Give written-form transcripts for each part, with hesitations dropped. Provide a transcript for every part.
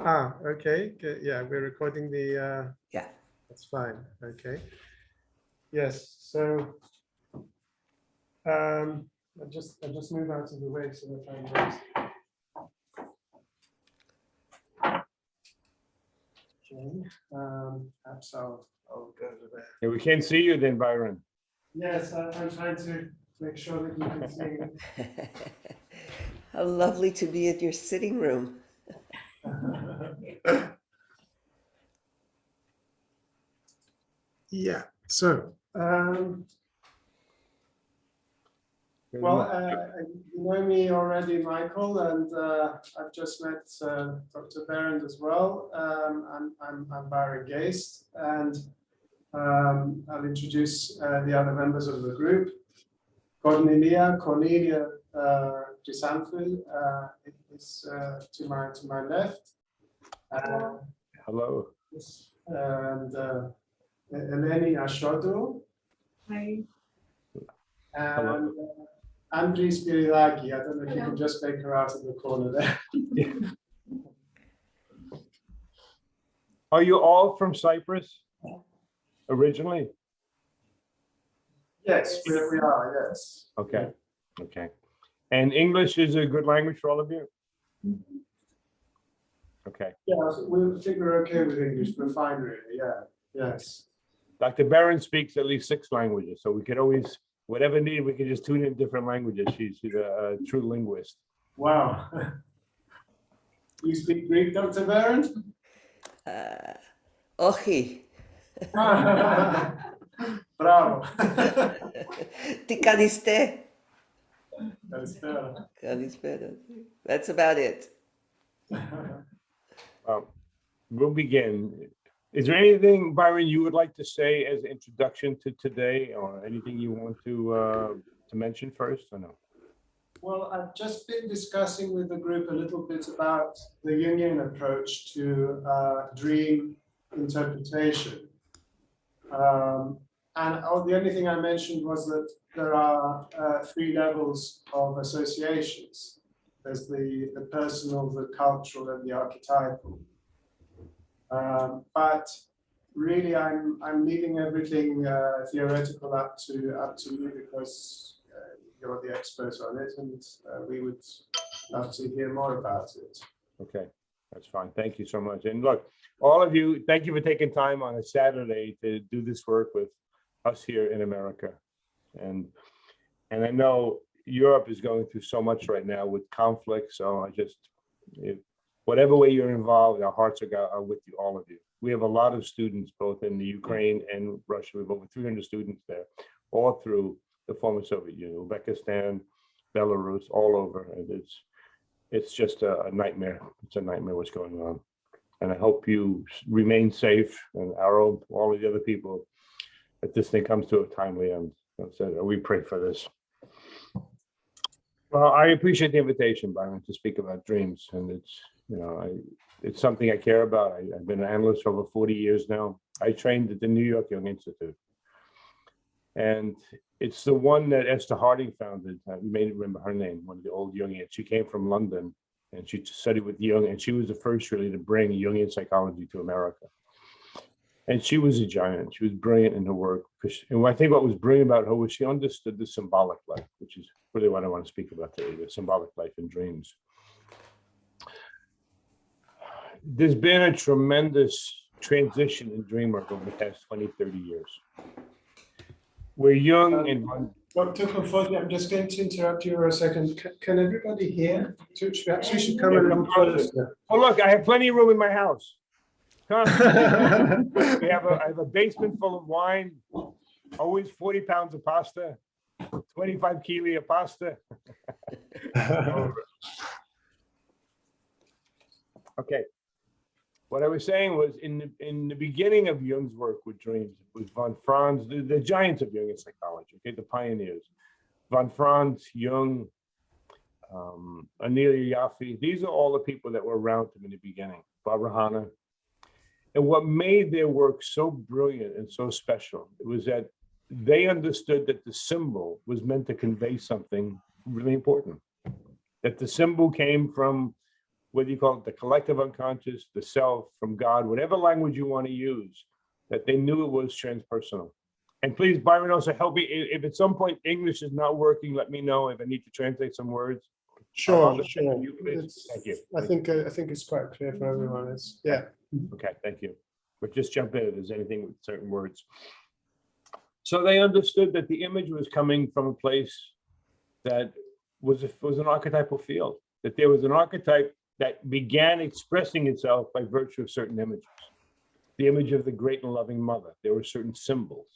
Ah, okay. Good. Yeah, we're recording the, Yeah. that's fine. Okay. Yes, so I'll just move out of the way so that okay. Perhaps I'll go over there. Yeah, we can't see you then, Byron. Yes, I'm trying to make sure that you can see me. How lovely to be at your sitting room. Yeah, so, well, you know me already, Michael, and I've just met Dr. Berend as well. I'm Byron Geest, and I'll introduce the other members of the group. Cornelia Chrysanthil is to my left. Hello. And Eleni Ashodu. Hi. And Andriy Spiridaki. I don't know if you can just make her out in the corner there. Are you all from Cyprus originally? Yes, we are, yes. Okay, okay. And English is a good language for all of you? Okay. Yeah, we think we're okay with English. We're fine, really. Yeah, yes. Dr. Barron speaks at least 6 languages, so we could always, whatever need, we can just tune in different languages. She's a true linguist. Wow. You speak Greek, Dr. Barron? Όχι. Bravo. Τι κάνετε? Καλησπέρα. Καλησπέρα. That's about it. We'll begin. Is there anything, Byron, you would like to say as an introduction to today, or anything you want to mention first, or no? Well, I've just been discussing with the group a little bit about the Jungian approach to dream interpretation. And the only thing I mentioned was that there are 3 levels of associations. There's the personal, the cultural, and the archetypal. But really, I'm leaving everything theoretical up to you, because you're the experts on it, and we would love to hear more about it. Okay, that's fine. Thank you so much. And look, all of you, thank you for taking time on a Saturday to do this work with us here in America. And I know Europe is going through so much right now with conflict. So whatever way you're involved, our hearts are with you, all of you. We have a lot of students, both in the Ukraine and Russia. We have over 300 students there, all through the former Soviet Union, Uzbekistan, Belarus, all over. And it's just a nightmare. It's a nightmare what's going on. And I hope you remain safe, and all of the other people, that this thing comes to a timely end. So we pray for this. Well, I appreciate the invitation, Byron, to speak about dreams. And it's something I care about. I've been an analyst for over 40 years now. I trained at the New York Jung Institute. And it's the one that Esther Harding founded. You may remember her name, one of the old Jungians. She came from London, and she studied with Jung, and she was the first really to bring Jungian psychology to America. And she was a giant. She was brilliant in her work. And I think what was brilliant about her was she understood the symbolic life, which is really what I want to speak about today, the symbolic life in dreams. There's been a tremendous transition in dream work over the past 20, 30 years. Where Jung and Dr. Conforti, I'm just going to interrupt you for a second. Can everybody hear? Perhaps we should come a little closer. Oh, look, I have plenty of room in my house. Come. I have a basement full of wine, always 40 pounds of pasta, 25 kilo of pasta. Okay. What I was saying was in the beginning of Jung's work with dreams, it was von Franz, the giants of Jungian psychology, okay, the pioneers. Von Franz, Jung, Anelia Yaffe, these are all the people that were around him in the beginning, Barbara Hanna. And what made their work so brilliant and so special, it was that they understood that the symbol was meant to convey something really important. That the symbol came from whether you call it the collective unconscious, the self, from God, whatever language you want to use, that they knew it was transpersonal. And please, Byron, also help me. If at some point English is not working, let me know if I need to translate some words. Sure. You, please. Thank you. I think it's quite clear for everyone. Yeah. Okay, thank you. But just jump in if there's anything with certain words. So they understood that the image was coming from a place that was an archetypal field, that there was an archetype that began expressing itself by virtue of certain images. The image of the great and loving mother. There were certain symbols.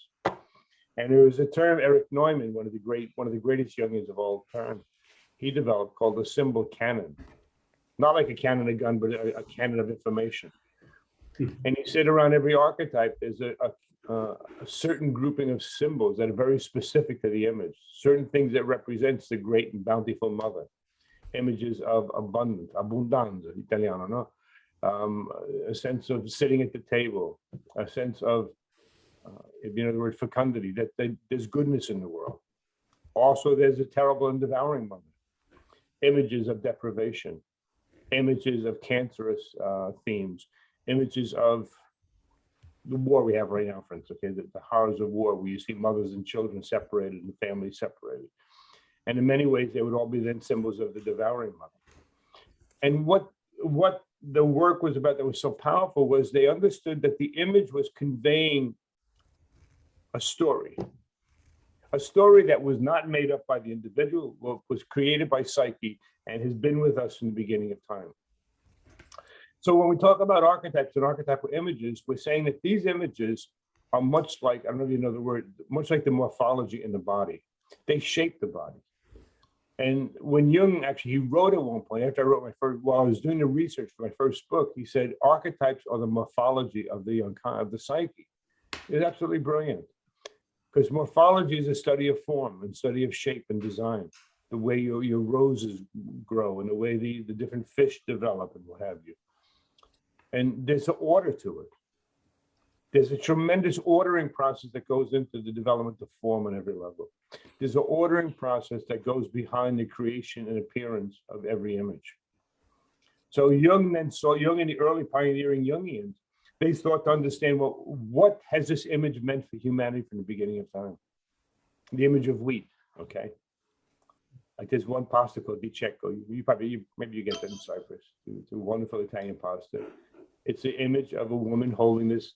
And there was a term, Eric Neumann, one of the greatest Jungians of all time, he developed, called the symbol canon. Not like a cannon, a gun, but a cannon of information. And he said around every archetype, there's a certain grouping of symbols that are very specific to the image, certain things that represents the great and bountiful mother, images of abundance, abbondanza, Italiano, no? A sense of sitting at the table, a sense of, you know, the word fecundity, that there's goodness in the world. Also, there's a terrible and devouring mother, images of deprivation, images of cancerous themes, images of the war we have right now, friends, okay, the horrors of war, where you see mothers and children separated and families separated. And in many ways, they would all be then symbols of the devouring mother. And what the work was about that was so powerful was they understood that the image was conveying a story that was not made up by the individual, was created by psyche and has been with us from the beginning of time. So when we talk about archetypes and archetypal images, we're saying that these images are much like, I don't know if you know the word, much like the morphology in the body. They shape the body. And when Jung, actually, he wrote at one point, after I wrote my first, while I was doing the research for my first book, he said, archetypes are the morphology of the psyche. It's absolutely brilliant. Because morphology is a study of form and study of shape and design, the way your roses grow and the way the different fish develop and what have you. And there's an order to it. There's a tremendous ordering process that goes into the development of form on every level. There's an ordering process that goes behind the creation and appearance of every image. So Jung and the early pioneering Jungians, they thought to understand, well, what has this image meant for humanity from the beginning of time? The image of wheat, okay? Like there's one pasta called di cecco. Maybe you get that in Cyprus. It's a wonderful Italian pasta. It's the image of a woman holding this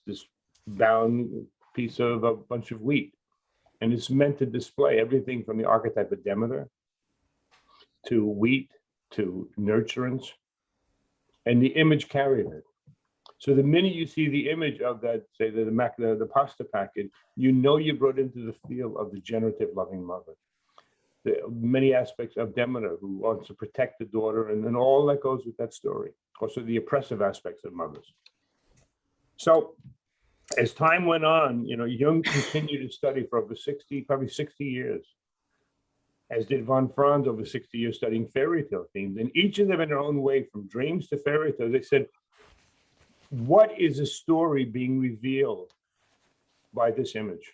bound piece of a bunch of wheat. And it's meant to display everything from the archetype of Demeter to wheat to nurturance, and the image carried it. So the minute you see the image of that, say the pasta packet, you know you brought into the field of the generative loving mother. The many aspects of Demeter, who wants to protect the daughter, and all that goes with that story. Also the oppressive aspects of mothers. So as time went on, you know, Jung continued to study for over probably 60 years, as did von Franz over 60 years studying fairy tale themes. And each of them in their own way, from dreams to fairy tales, they said, what is a story being revealed by this image?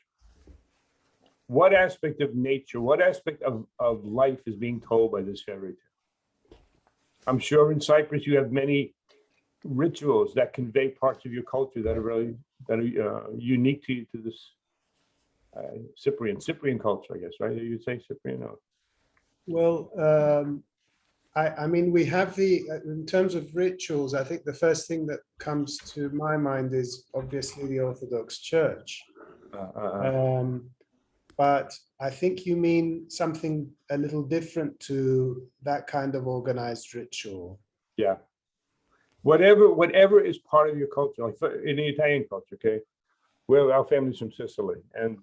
What aspect of nature, what aspect of life is being told by this fairy tale? I'm sure in Cyprus you have many rituals that convey parts of your culture that are unique to this Cyprian culture, I guess, right? You'd say Cyprian? No. Well, I mean, we have in terms of rituals, I think the first thing that comes to my mind is obviously the Orthodox Church. But I think you mean something a little different to that kind of organized ritual. Yeah. Whatever is part of your culture, like in the Italian culture, okay? Well, our family's from Sicily, and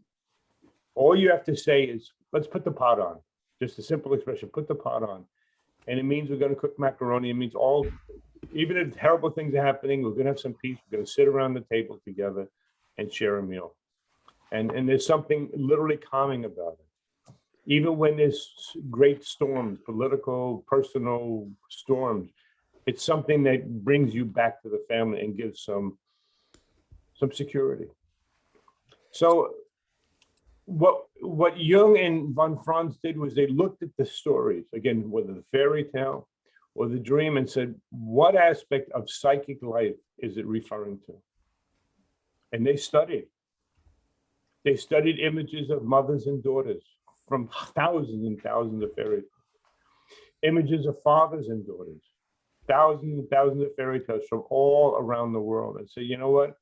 all you have to say is, let's put the pot on. Just a simple expression, put the pot on. And it means we're going to cook macaroni. It means even if terrible things are happening, we're going to have some peace. We're going to sit around the table together and share a meal. And there's something literally calming about it. Even when there's great storms, political, personal storms, it's something that brings you back to the family and gives some security. So what Jung and von Franz did was they looked at the stories, again, whether the fairy tale or the dream and said, what aspect of psychic life is it referring to? And they studied. They studied images of mothers and daughters from thousands and thousands of fairy tales, images of fathers and daughters, thousands and thousands of fairy tales from all around the world, and say, you know what?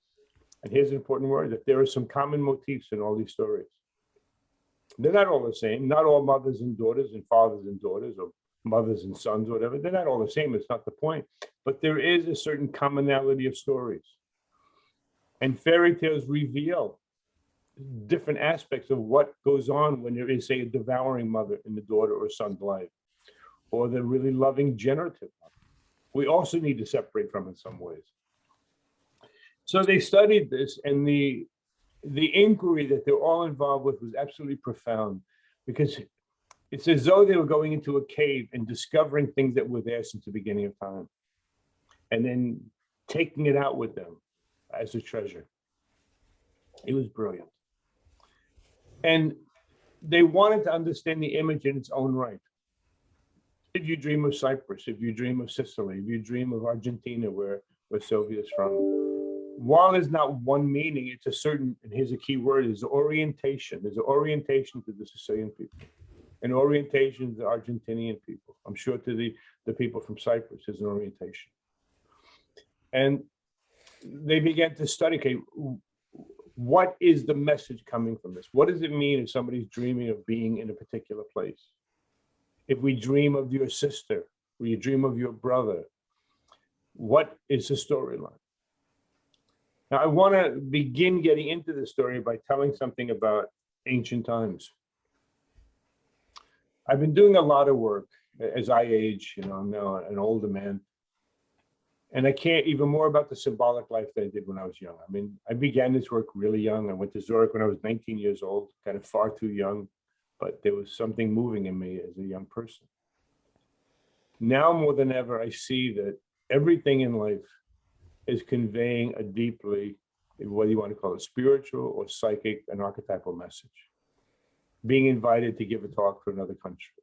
And here's an important word, that there are some common motifs in all these stories. They're not all the same. Not all mothers and daughters and fathers and daughters, or mothers and sons, or whatever. They're not all the same. It's not the point. But there is a certain commonality of stories. And fairy tales reveal different aspects of what goes on when there is, say, a devouring mother in the daughter or son's life, or the really loving generative mother. We also need to separate from it in some ways. So they studied this, and the inquiry that they're all involved with was absolutely profound, because it's as though they were going into a cave and discovering things that were there since the beginning of time, and then taking it out with them as a treasure. It was brilliant. And they wanted to understand the image in its own right. If you dream of Cyprus, if you dream of Sicily, if you dream of Argentina, where Sylvia's from, while there's not one meaning, it's a certain, and here's a key word, is orientation. There's an orientation to the Sicilian people, an orientation to the Argentinian people. I'm sure to the people from Cyprus, there's an orientation. And they began to study, okay, what is the message coming from this? What does it mean if somebody's dreaming of being in a particular place? If we dream of your sister, or you dream of your brother, what is the storyline? Now, I want to begin getting into the story by telling something about ancient times. I've been doing a lot of work as I age, I'm now an older man. And I care even more about the symbolic life that I did when I was young. I mean, I began this work really young. I went to Zurich when I was 19 years old, kind of far too young, but there was something moving in me as a young person. Now more than ever, I see that everything in life is conveying a deeply, whether you want to call it spiritual or psychic, an archetypal message. Being invited to give a talk to another country.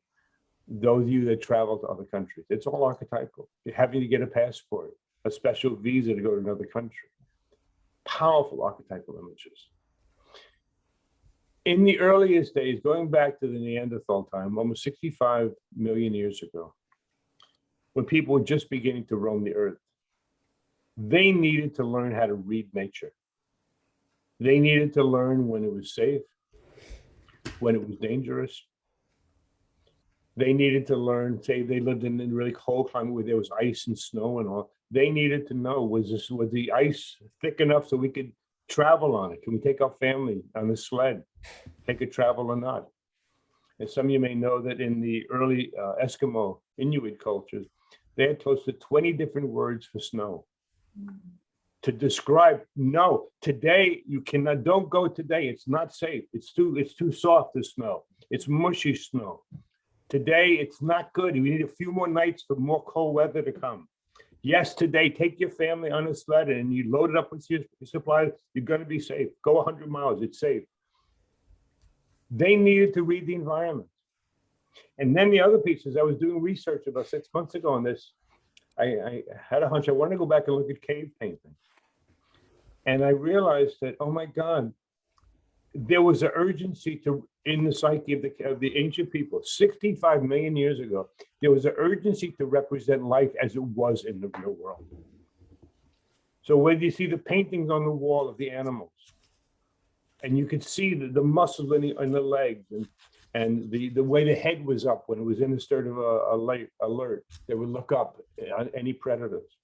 Those of you that travel to other countries, it's all archetypal. You're having to get a passport, a special visa to go to another country. Powerful archetypal images. In the earliest days, going back to the Neanderthal time, almost 65 million years ago, when people were just beginning to roam the earth, they needed to learn how to read nature. They needed to learn when it was safe, when it was dangerous. They needed to learn, say they lived in a really cold climate where there was ice and snow and all. They needed to know, was the ice thick enough so we could travel on it? Can we take our family on the sled, take a travel or not? And some of you may know that in the early Eskimo Inuit cultures, they had close to 20 different words for snow. To describe, no, today you cannot, don't go today, it's not safe. It's too soft to snow. It's mushy snow. Today, it's not good. We need a few more nights for more cold weather to come. Yes, today, take your family on a sled and you load it up with your supplies. You're going to be safe. Go 100 miles. It's safe. They needed to read the environment. And then the other piece is I was doing research about 6 months ago on this. I had a hunch. I wanted to go back and look at cave paintings. And I realized that, oh my God, there was an urgency in the psyche of the ancient people, 65 million years ago, there was an urgency to represent life as it was in the real world. So when you see the paintings on the wall of the animals, and you could see the muscles in the legs, and the way the head was up when it was in a state of alert, they would look up on any predators.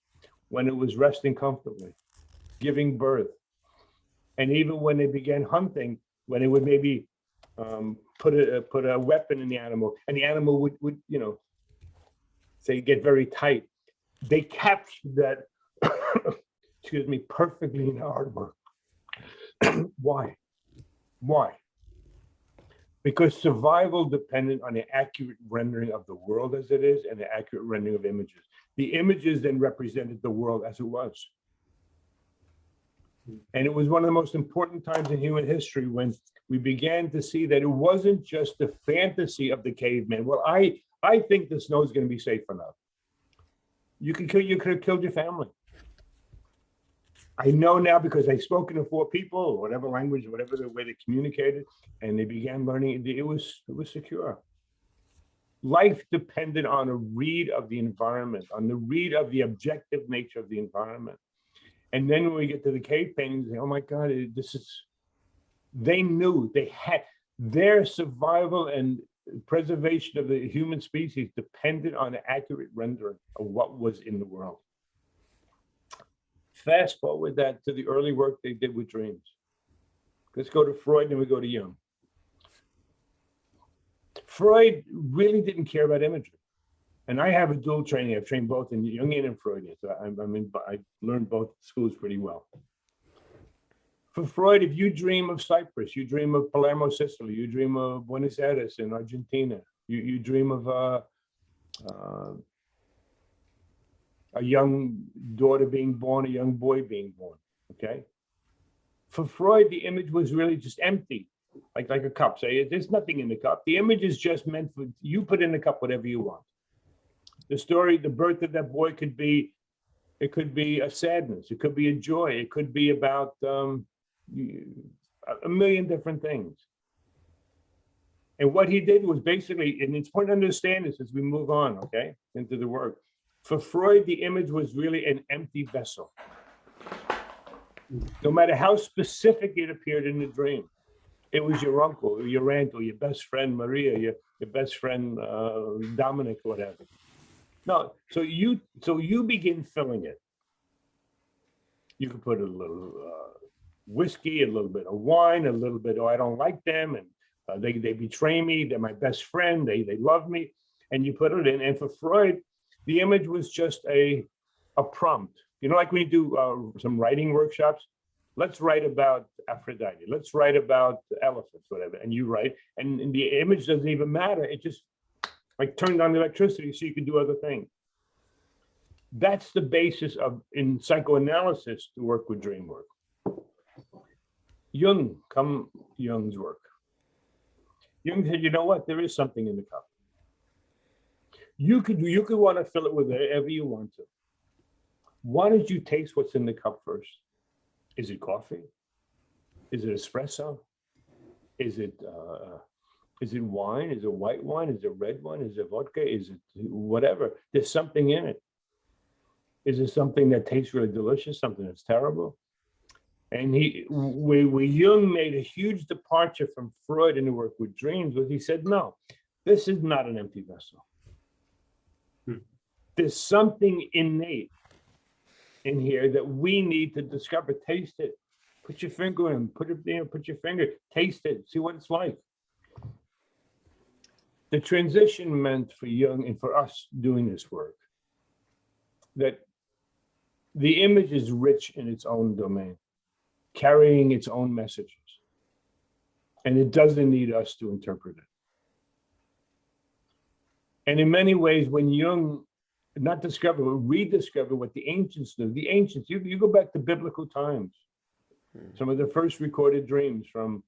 When it was resting comfortably, giving birth, and even when they began hunting, when it would maybe put a weapon in the animal, and the animal would say get very tight. They captured that, excuse me, perfectly in artwork. Why? Because survival depended on the accurate rendering of the world as it is and the accurate rendering of images. The images then represented the world as it was. And it was one of the most important times in human history when we began to see that it wasn't just the fantasy of the caveman. Well, I think the snow is going to be safe enough. you could have killed your family. I know now because I've spoken to 4 people, or whatever language, whatever the way they communicated, and they began learning. It was secure. Life depended on a read of the environment, on the read of the objective nature of the environment. And then when we get to the cave paintings, oh my God, they knew they had their survival and preservation of the human species depended on an accurate rendering of what was in the world. Fast forward that to the early work they did with dreams. Let's go to Freud and we go to Jung. Freud really didn't care about imagery. And I have a dual training. I've trained both in Jungian and Freudian. So I learned both schools pretty well. For Freud, if you dream of Cyprus, you dream of Palermo, Sicily, you dream of Buenos Aires in Argentina, you dream of a young daughter being born, a young boy being born, okay? For Freud, the image was really just empty, like a cup. Say, there's nothing in the cup. The image is just meant for, you put in the cup whatever you want. The story, the birth of that boy could be, it could be a sadness, it could be a joy, it could be about a million different things. And what he did was basically, and it's important to understand this as we move on, okay, into the work. For Freud, the image was really an empty vessel. No matter how specific it appeared in the dream, it was your uncle, or your aunt, or your best friend Maria, your best friend Dominic, whatever. No, so you begin filling it. You could put a little whiskey, a little bit of wine, a little bit, oh, I don't like them, and they betray me, they're my best friend, they love me, and you put it in. And for Freud, the image was just a prompt. You know, like when you do some writing workshops, let's write about Aphrodite, let's write about elephants, whatever, and you write, and the image doesn't even matter. It just like turned on the electricity so you can do other things. That's the basis of, in psychoanalysis, to work with dream work. Jung's work. Jung said, you know what, there is something in the cup. You could want to fill it with whatever you want to. Why don't you taste what's in the cup first? Is it coffee? Is it espresso? Is it wine? Is it white wine? Is it red wine? Is it vodka? Is it whatever? There's something in it. Is it something that tastes really delicious? Something that's terrible? And where Jung made a huge departure from Freud in the work with dreams was he said, no, this is not an empty vessel. There's something innate in here that we need to discover. Taste it. Put your finger in. Put your finger. Taste it. See what it's like. The transition meant for Jung and for us doing this work that the image is rich in its own domain, carrying its own messages, and it doesn't need us to interpret it. And in many ways, when Jung not discover, but rediscover what the ancients knew. The ancients, you go back to biblical times. Some of the first recorded dreams from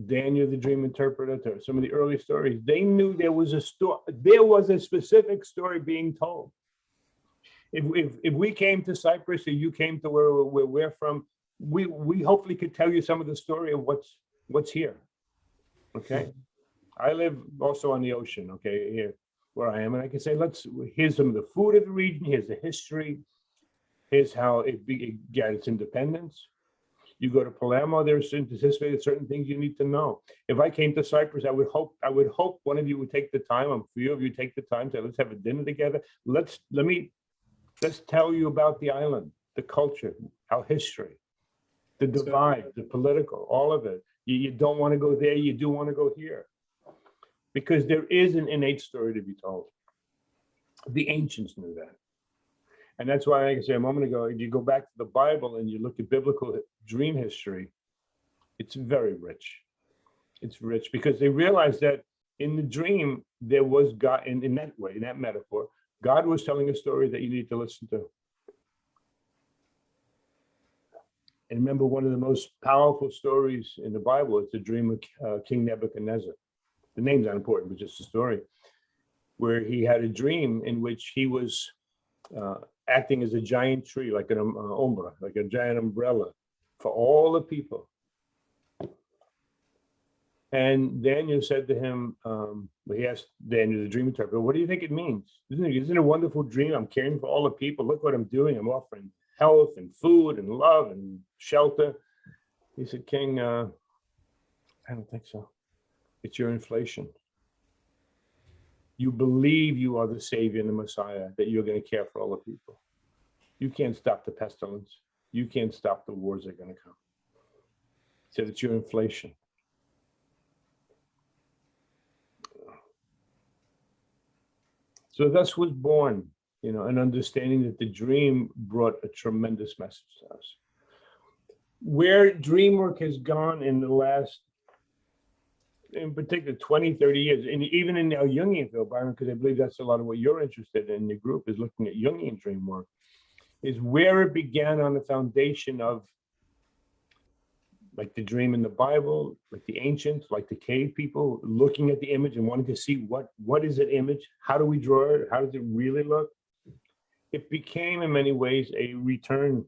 Daniel, the dream interpreter, to some of the early stories, they knew there was a story. There was a specific story being told. If we came to Cyprus or you came to where we're from, we hopefully could tell you some of the story of what's here. Okay, I live also on the ocean. Okay, here where I am, and I can say, here's some of the food of the region, here's the history, here's how it got its independence. You go to Palermo, there's anticipated certain things you need to know. If I came to Cyprus, I would hope one of you would take the time, a few of you take the time, say, let's have a dinner together. Let's tell you about the island, the culture, our history, the divide, the political, all of it. You don't want to go there, you do want to go here. Because there is an innate story to be told. The ancients knew that. And that's why, like I said a moment ago, if you go back to the Bible and you look at biblical dream history, it's very rich. It's rich because they realized that in the dream, there was God, in that way, in that metaphor, God was telling a story that you need to listen to. And remember, one of the most powerful stories in the Bible is the dream of King Nebuchadnezzar. The name's not important, but just the story, where he had a dream in which he was acting as a giant tree, like an umbra, like a giant umbrella for all the people. And Daniel said to him, he asked Daniel, the dream interpreter, what do you think it means? Isn't it a wonderful dream? I'm caring for all the people. Look what I'm doing. I'm offering health and food and love and shelter. He said, King, I don't think so. It's your inflation. You believe you are the Savior and the Messiah, that you're going to care for all the people. You can't stop the pestilence. You can't stop the wars that are going to come. He said, it's your inflation. So thus was born, an understanding that the dream brought a tremendous message to us. Where dream work has gone in the last, in particular, 20, 30 years, and even in our Jungian field, Byron, because I believe that's a lot of what you're interested in your group, is looking at Jungian dream work, is where it began on the foundation of like the dream in the Bible, like the ancients, like the cave people, looking at the image and wanting to see what is that image? How do we draw it? How does it really look? It became in many ways a return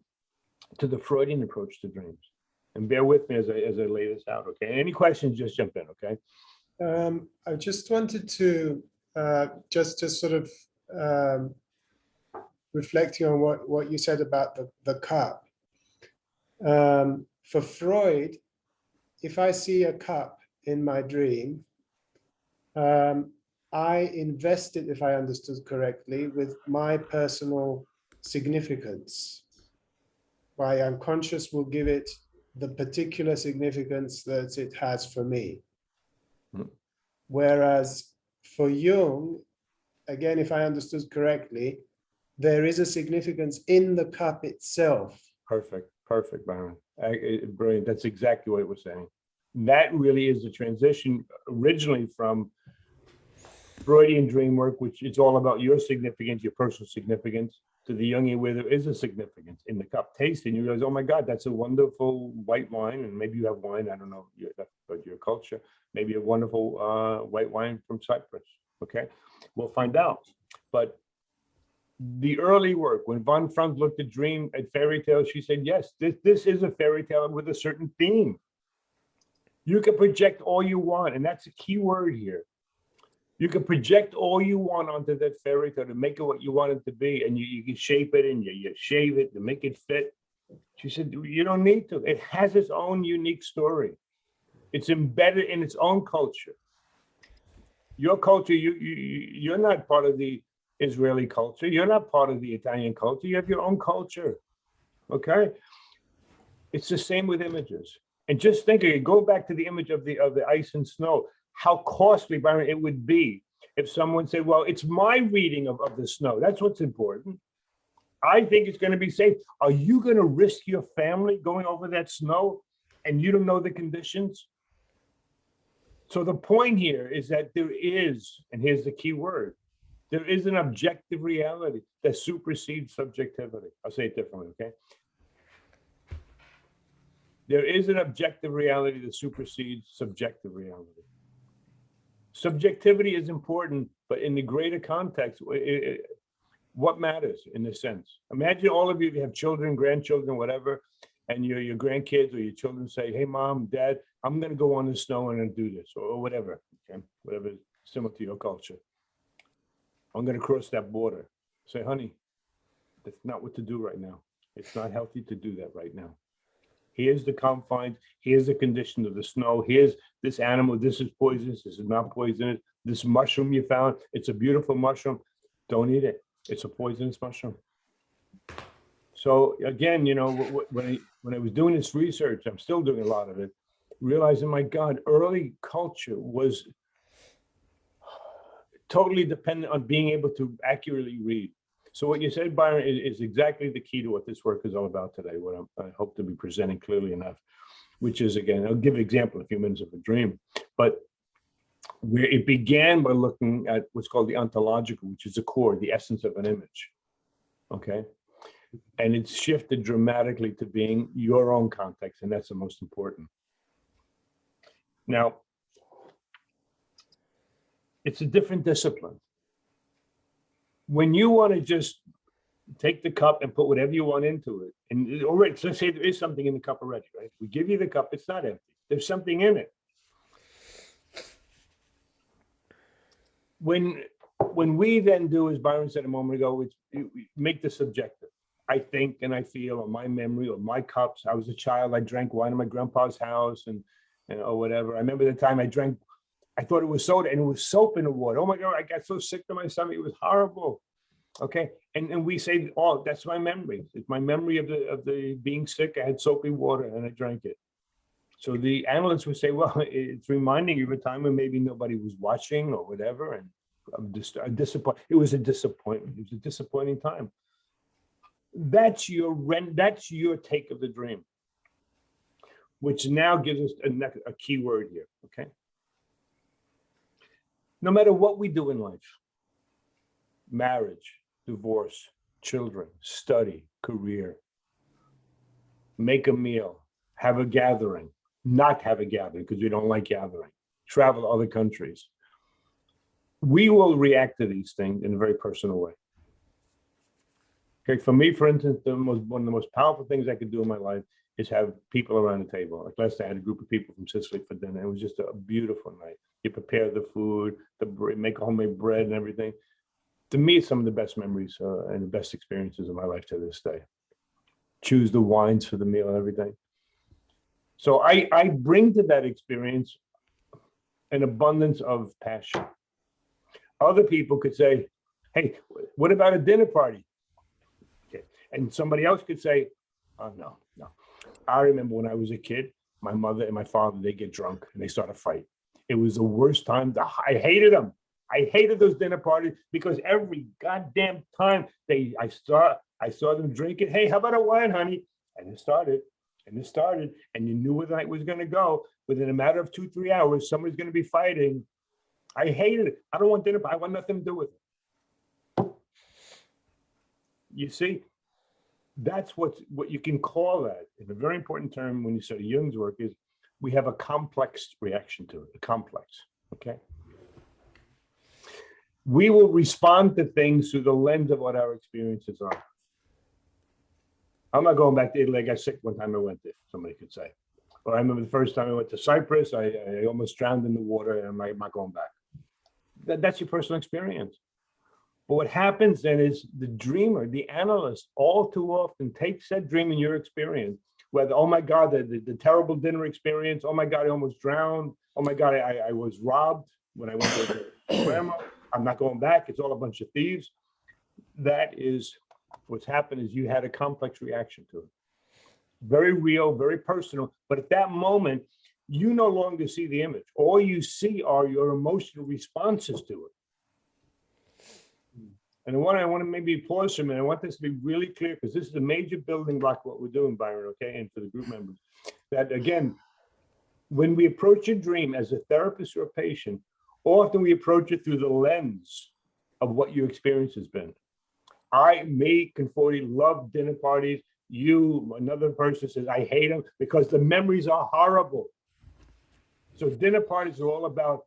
to the Freudian approach to dreams. And bear with me as I lay this out, okay? Any questions, just jump in, okay? I just wanted to just sort of reflecting on what you said about the cup. For Freud, if I see a cup in my dream, I invest it, if I understood correctly, with my personal significance. My unconscious will give it the particular significance that it has for me. Whereas for Jung, again, if I understood correctly, there is a significance in the cup itself. Perfect, Byron. Brilliant. That's exactly what it was saying. That really is the transition originally from Freudian dream work, which it's all about your significance, your personal significance, to the Jungian, where there is a significance in the cup. Taste and you realize, oh my God, that's a wonderful white wine. And maybe you have wine, I don't know, but your culture, maybe a wonderful white wine from Cyprus. Okay, we'll find out. But the early work, when von Franz looked at dream, at fairy tales, she said, yes, this is a fairy tale with a certain theme. You can project all you want, and that's a key word here. You can project all you want onto that fairy tale to make it what you want it to be, and you can shape it and you shave it to make it fit. She said, you don't need to. It has its own unique story. It's embedded in its own culture. Your culture, you're not part of the Israeli culture. You're not part of the Italian culture. You have your own culture. Okay? It's the same with images. And just think, go back to the image of the ice and snow. How costly, Byron, it would be if someone said, well, it's my reading of the snow. That's what's important. I think it's going to be safe. Are you going to risk your family going over that snow and you don't know the conditions? So the point here is that there is, and here's the key word, there is an objective reality that supersedes subjectivity. I'll say it differently, okay? There is an objective reality that supersedes subjective reality. Subjectivity is important, but in the greater context, what matters in this sense? Imagine all of you, if you have children, grandchildren, whatever, and your grandkids or your children say, hey, mom, dad, I'm going to go on the snow and do this, or whatever, okay? Whatever is similar to your culture. I'm going to cross that border. Say, honey, that's not what to do right now. It's not healthy to do that right now. Here's the confines. Here's the condition of the snow. Here's this animal. This is poisonous. This is not poisonous. This mushroom you found, it's a beautiful mushroom. Don't eat it. It's a poisonous mushroom. So again, when I was doing this research, I'm still doing a lot of it, realizing, my God, early culture was totally dependent on being able to accurately read. So what you said, Byron, is exactly the key to what this work is all about today, what I hope to be presenting clearly enough, which is, again, I'll give an example in a few minutes of a dream, but where it began by looking at what's called the ontological, which is the core, the essence of an image, okay? And it's shifted dramatically to being your own context, and that's the most important. Now, it's a different discipline. When you want to just take the cup and put whatever you want into it. And already, so let's say there is something in the cup already, right? We give you the cup, it's not empty. There's something in it. When we then do, as Byron said a moment ago, we make this subjective. I think and I feel, or my memory, or my cups. I was a child, I drank wine in my grandpa's house and or whatever. I remember the time I drank, I thought it was soda and it was soap in the water. Oh my God, I got so sick to my stomach, it was horrible. Okay, and we say, oh, that's my memory. It's my memory of the being sick. I had soapy water and I drank it. So the analysts would say, well, it's reminding you of a time when maybe nobody was watching or whatever, and it was a disappointment. It was a disappointing time. That's your take of the dream, which now gives us a key word here. Okay. No matter what we do in life, marriage, divorce, children, study, career, make a meal, have a gathering, not have a gathering because we don't like gathering, travel to other countries. We will react to these things in a very personal way. Okay, for me, for instance, one of the most powerful things I could do in my life is have people around the table. Like last night, I had a group of people from Sicily for dinner. It was just a beautiful night. You prepare the food, make homemade bread and everything. To me, it's some of the best memories and the best experiences of my life to this day. Choose the wines for the meal and everything. So I bring to that experience an abundance of passion. Other people could say, hey, what about a dinner party? Okay. And somebody else could say, oh, no. I remember when I was a kid, my mother and my father, they get drunk and they start a fight. It was the worst time. I hated them. I hated those dinner parties because every goddamn time I saw them drinking. Hey, how about a wine, honey? And it started, and you knew where the night was going to go. Within a matter of 2-3 hours, somebody's going to be fighting. I hated it. I don't want dinner. I want nothing to do with it. You see, that's what you can call that. In a very important term when you study Jung's work is we have a complex reaction to it. A complex. Okay. We will respond to things through the lens of what our experiences are. I'm not going back to Italy. I got sick one time I went there, somebody could say. Or I remember the first time I went to Cyprus, I almost drowned in the water and I'm not going back. That's your personal experience. But what happens then is the dreamer, the analyst, all too often takes that dream in your experience, whether, oh my God, the terrible dinner experience, oh my God, I almost drowned, oh my God, I was robbed when I went to grandma. I'm not going back. It's all a bunch of thieves. That is what's happened is you had a complex reaction to it. Very real, very personal. But at that moment, you no longer see the image. All you see are your emotional responses to it. And I want to maybe pause for a minute. I want this to be really clear because this is a major building block what we're doing, Byron, okay? And for the group members. That again, when we approach a dream as a therapist or a patient, often we approach it through the lens of what your experience has been. Me, Conforti, love dinner parties. You, another person says, I hate them because the memories are horrible. So dinner parties are all about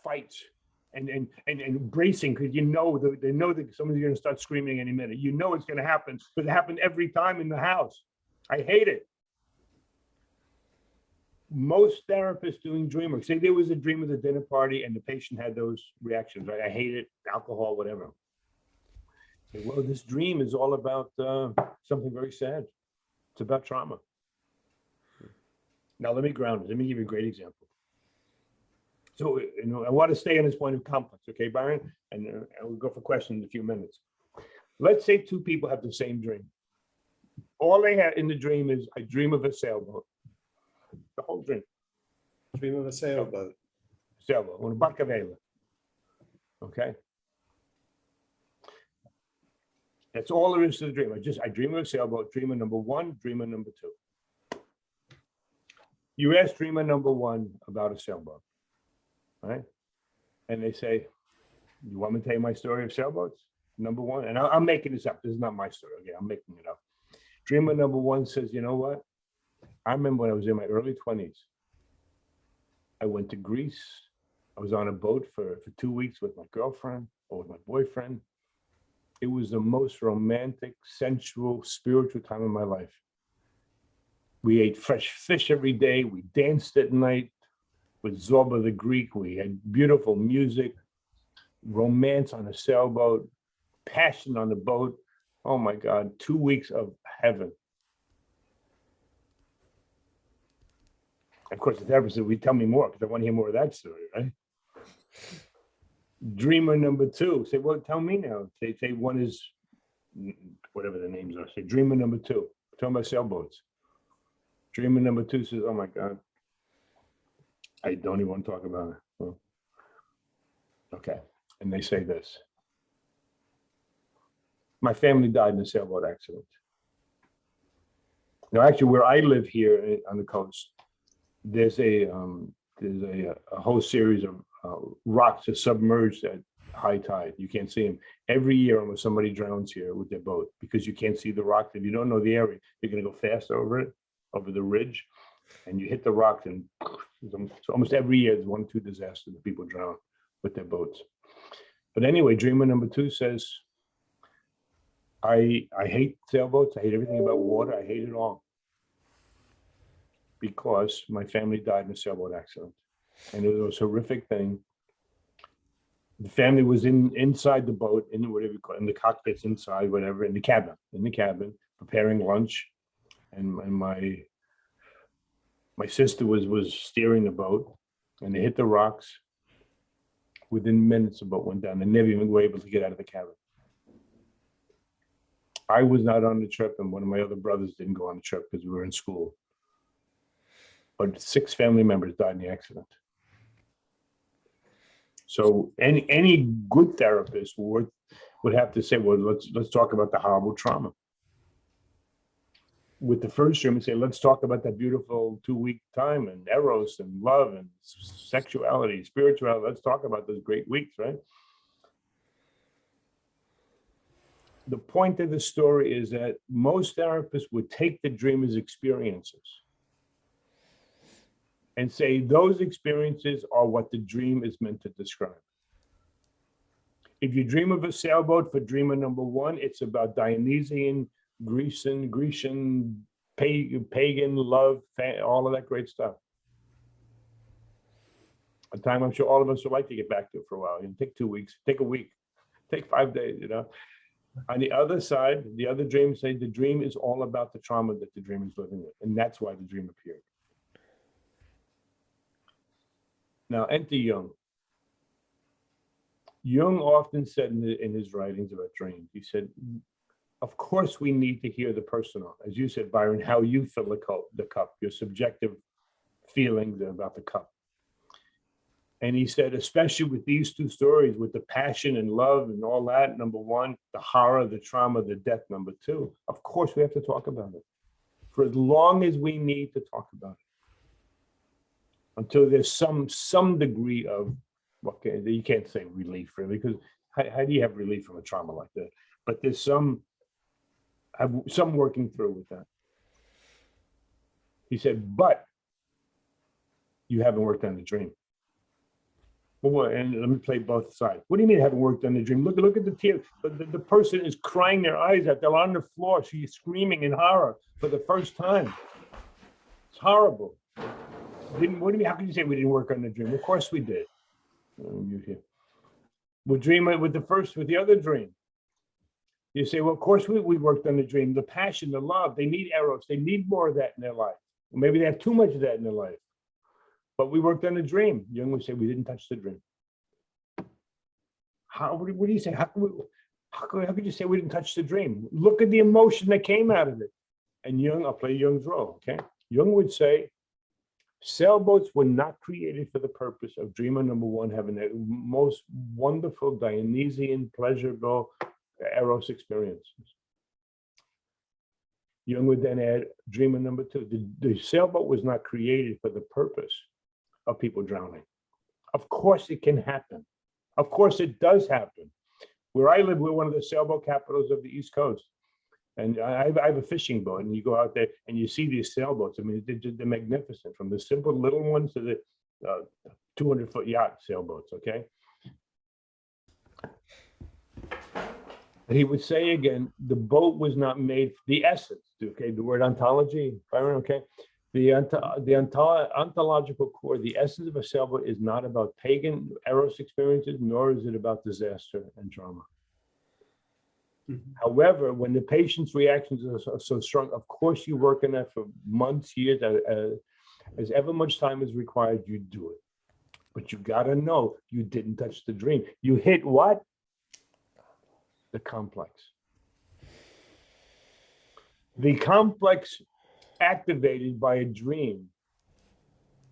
fights and bracing because they know that somebody's going to start screaming any minute. You know it's going to happen because it happened every time in the house. I hate it. Most therapists doing dream work, say there was a dream of the dinner party and the patient had those reactions, right? I hate it, alcohol, whatever. Say, well, this dream is all about something very sad. It's about trauma. Now, let me ground it. Let me give you a great example. So, I want to stay on this point of complex, okay, Byron? And we'll go for questions in a few minutes. Let's say two people have the same dream. All they have in the dream is, I dream of a sailboat. The whole dream. Dream of a sailboat. Sailboat, una barca vela. Okay? That's all there is to the dream. I dream of a sailboat, dreamer number one, dreamer number two. You ask dreamer number one about a sailboat, right? And they say, you want me to tell you my story of sailboats? Number one, and I'm making this up. This is not my story. Okay, I'm making it up. Dreamer number one says, you know what? I remember when I was in my early 20s. I went to Greece. I was on a boat for 2 weeks with my girlfriend or with my boyfriend. It was the most romantic, sensual, spiritual time of my life. We ate fresh fish every day. We danced at night with Zorba the Greek. We had beautiful music, romance on a sailboat, passion on the boat. Oh my God, 2 weeks of heaven. Of course, the therapist said, "We tell me more because I want to hear more of that story, right?" Dreamer number two. Say, "Well, tell me now." Say one is whatever the names are. Say dreamer number two. Talking about sailboats. Dreamer number two says, "Oh my God, I don't even want to talk about it." Well, okay. And they say this. My family died in a sailboat accident. Now, actually, where I live here on the coast, there's a whole series of rocks that submerged at high tide. You can't see them. Every year, almost somebody drowns here with their boat because you can't see the rocks. If you don't know the area, you're going to go fast over it, over the ridge, and you hit the rocks, and so almost every year there's 1 or 2 disasters that people drown with their boats. But anyway, dreamer number two says, I hate sailboats. I hate everything about water. I hate it all because my family died in a sailboat accident, and it was a horrific thing. The family was inside the boat, in whatever you call it, in the cockpits inside, whatever, in the cabin, preparing lunch, and my sister was steering the boat, and they hit the rocks. Within minutes, the boat went down. They never even were able to get out of the cabin. I was not on the trip, and one of my other brothers didn't go on the trip because we were in school. But 6 family members died in the accident. So any good therapist would have to say, well, let's talk about the horrible trauma. With the first dream, say, let's talk about that beautiful 2-week time and eros and love and sexuality, spirituality. Let's talk about those great weeks, right? The point of the story is that most therapists would take the dreamer's experiences and say those experiences are what the dream is meant to describe. If you dream of a sailboat for dreamer number one, it's about Dionysian, Grecian, pagan love, all of that great stuff. A time I'm sure all of us would like to get back to for a while. You know, take 2 weeks, take a week, take 5 days, you know. On the other side, the other dreams say the dream is all about the trauma that the dreamer is living with, and that's why the dream appeared. Now, enter Jung. Jung often said in his writings about dreams, he said, of course we need to hear the personal, as you said, Byron, how you fill the cup, your subjective feelings about the cup. And he said, especially with these 2 stories, with the passion and love and all that, number one, the horror, the trauma, the death, number 2, of course we have to talk about it for as long as we need to talk about it. Until there's some degree of, okay, you can't say relief really, because how do you have relief from a trauma like that? But there's some working through with that. He said, but you haven't worked on the dream. Well, and let me play both sides. What do you mean haven't worked on the dream? Look at the tears. The person is crying their eyes out. They're on the floor. She's screaming in horror for the first time. It's horrible. What do you mean? How can you say we didn't work on the dream? Of course we did. We dream with the other dream. You say, well, of course we worked on the dream, the passion, the love. They need eros. They need more of that in their life. Or maybe they have too much of that in their life. But we worked on the dream. Jung would say we didn't touch the dream. What do you say? How could you say we didn't touch the dream? Look at the emotion that came out of it. And Jung, I'll play Jung's role, okay? Jung would say, sailboats were not created for the purpose of dreamer number one having the most wonderful Dionysian, pleasurable eros experiences. Jung would then add dreamer number 2. The sailboat was not created for the purpose of people drowning. Of course it can happen. Of course it does happen. Where I live, we're one of the sailboat capitals of the East Coast. And I have a fishing boat, and you go out there and you see these sailboats. I mean, they're magnificent, from the simple little ones to the 200-foot yacht sailboats, okay? He would say again, the boat was not made for the essence. Okay, the word ontology, Byron. Okay, the ontological core, the essence of a sailboat is not about pagan eros experiences, nor is it about disaster and trauma. However, when the patient's reactions are so strong, of course you work on that for months, years, as ever much time is required, you do it. But you gotta know you didn't touch the dream. You hit what? The complex. The complex activated by a dream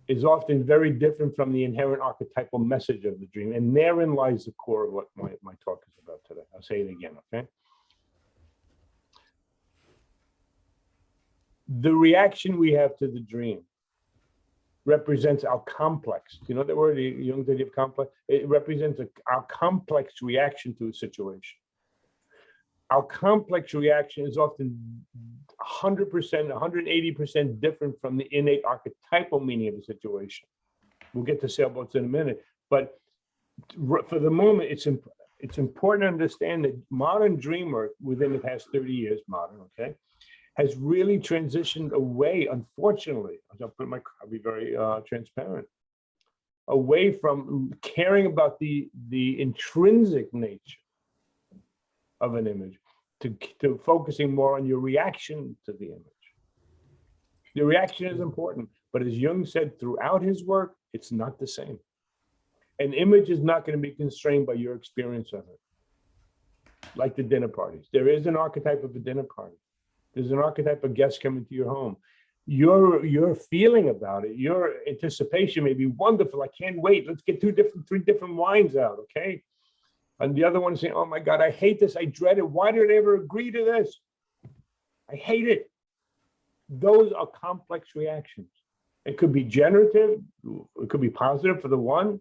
is often very different from the inherent archetypal message of the dream. And therein lies the core of what my talk is about today. I'll say it again, okay? The reaction we have to the dream represents our complex. You know that word, Jung's idea of complex? It represents our complex reaction to a situation. Our complex reaction is often 100%, 180% different from the innate archetypal meaning of the situation. We'll get to sailboats in a minute, but for the moment, it's important to understand that modern dream work within the past 30 years, okay, has really transitioned away, unfortunately, I'll be very transparent, away from caring about the intrinsic nature of an image to focusing more on your reaction to the image. The reaction is important, but as Jung said throughout his work, it's not the same. An image is not going to be constrained by your experience of it. Like the dinner parties. There is an archetype of a dinner party. There's an archetype of guests coming to your home. Your feeling about it, your anticipation may be wonderful. I can't wait. Let's get three different wines out, okay? And the other one is saying, oh my God, I hate this. I dread it. Why did I ever agree to this? I hate it. Those are complex reactions. It could be generative. It could be positive for the one.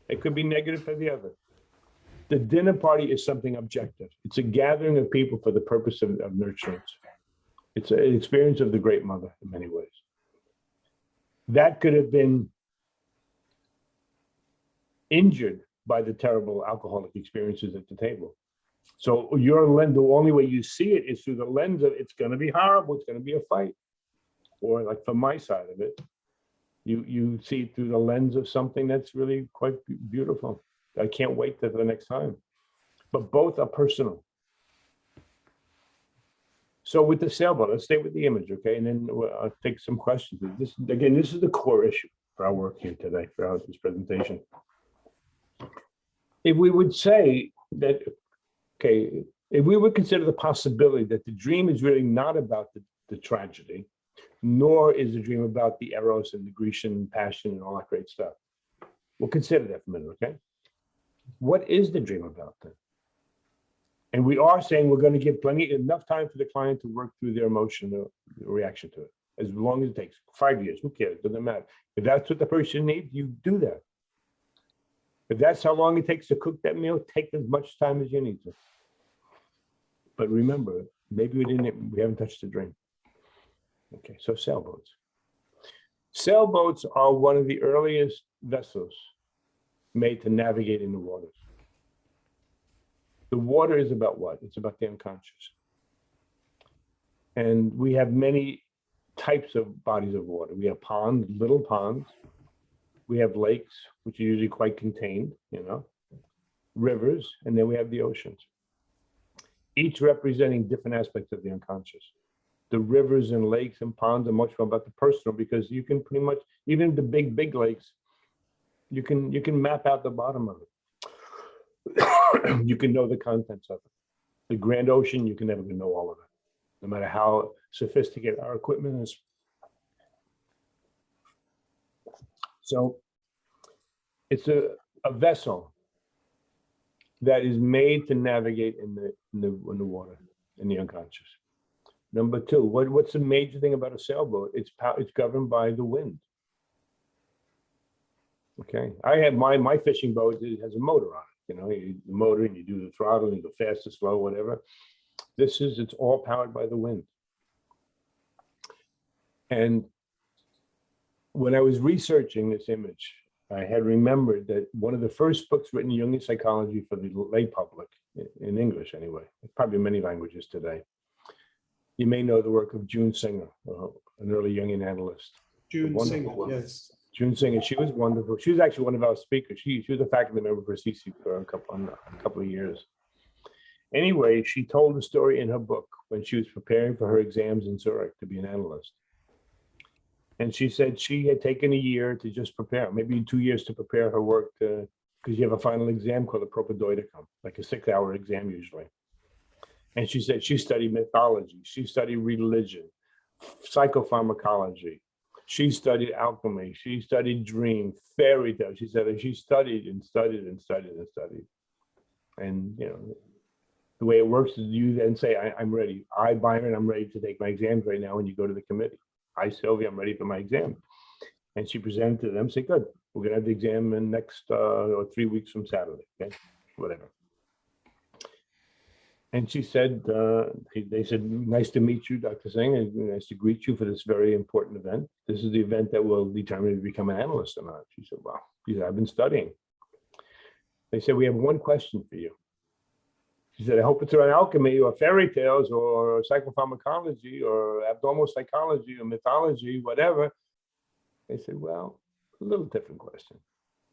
It could be negative for the other. The dinner party is something objective. It's a gathering of people for the purpose of nurturance. It's an experience of the Great Mother in many ways. That could have been injured by the terrible alcoholic experiences at the table. So your lens, the only way you see it is through the lens of it's going to be horrible, it's going to be a fight. Or like from my side of it, you see it through the lens of something that's really quite beautiful. I can't wait for the next time. But both are personal. So with the sailboat, let's stay with the image, okay? And then I'll take some questions. This is the core issue for our work here today, for this presentation. If we would say that, okay, if we would consider the possibility that the dream is really not about the tragedy, nor is the dream about the eros and the Grecian passion and all that great stuff. We'll consider that for a minute, okay? What is the dream about then? And we are saying we're going to give enough time for the client to work through their emotional reaction to it, as long as it takes 5 years. Who cares? Doesn't matter. If that's what the person needs, you do that. If that's how long it takes to cook that meal, take as much time as you need to. But remember, maybe we haven't touched the dream. Okay, so sailboats. Sailboats are one of the earliest vessels made to navigate in the waters. The water is about what? It's about the unconscious. And we have many types of bodies of water. We have ponds, little ponds. We have lakes, which are usually quite contained, rivers, and then we have the oceans, each representing different aspects of the unconscious. The rivers and lakes and ponds are much more about the personal, because you can pretty much, even the big lakes, you can map out the bottom of it. You can know the contents of it. The grand ocean, you can never know all of it, no matter how sophisticated our equipment is. So it's a vessel that is made to navigate in the water, in the unconscious. Number two, what's the major thing about a sailboat? It's governed by the wind. Okay, I have my fishing boat. It has a motor on it. The motor, and you do the throttle, and you go fast or slow, whatever. It's all powered by the wind. And when I was researching this image, I had remembered that one of the first books written in Jungian psychology for the lay public, in English anyway, probably many languages today. You may know the work of June Singer, an early Jungian analyst. June Wonderful Singer, woman. yes. June Singer, she was wonderful. She was actually one of our speakers. She was a faculty member for CC for a couple of years. Anyway, she told the story in her book when she was preparing for her exams in Zurich to be an analyst. And she said she had taken a year to just prepare, maybe 2 years to prepare her work because you have a final exam called a propaedoicum, like a 6-hour exam usually. And she said she studied mythology, she studied religion, psychopharmacology, she studied alchemy, she studied dream, fairy tales. She said she studied and studied and studied and studied. And you know, the way it works is you then say, I'm ready. I, Byron, I'm ready to take my exams right now, and you go to the committee. I, Sylvia, I'm ready for my exam. And she presented to them, say, good, we're gonna have the exam in next 3 weeks from Saturday, okay, whatever. And she said, they said, nice to meet you, Dr. Singh, and nice to greet you for this very important event. This is the event that will determine if you become an analyst or not. She said, well, she said, I've been studying. They said, we have one question for you. She said, I hope it's around alchemy or fairy tales or psychopharmacology or abnormal psychology or mythology, whatever. They said, well, a little different question.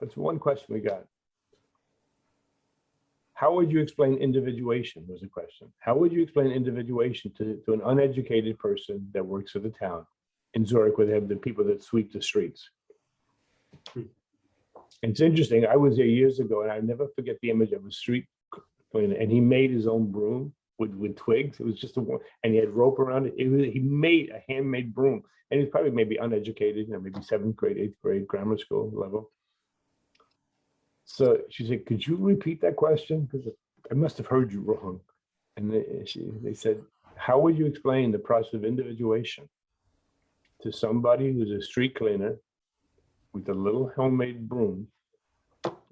But it's one question we got. How would you explain individuation was the question. How would you explain individuation to an uneducated person that works for the town in Zurich where they have the people that sweep the streets? It's interesting. I was there years ago and I never forget the image of a street cleaner, and he made his own broom with twigs. It was just and he had rope around it. He made a handmade broom, and he's probably maybe uneducated, maybe 7th grade, 8th grade, grammar school level. So she said, could you repeat that question? Because I must have heard you wrong. And they said, how would you explain the process of individuation to somebody who's a street cleaner with a little homemade broom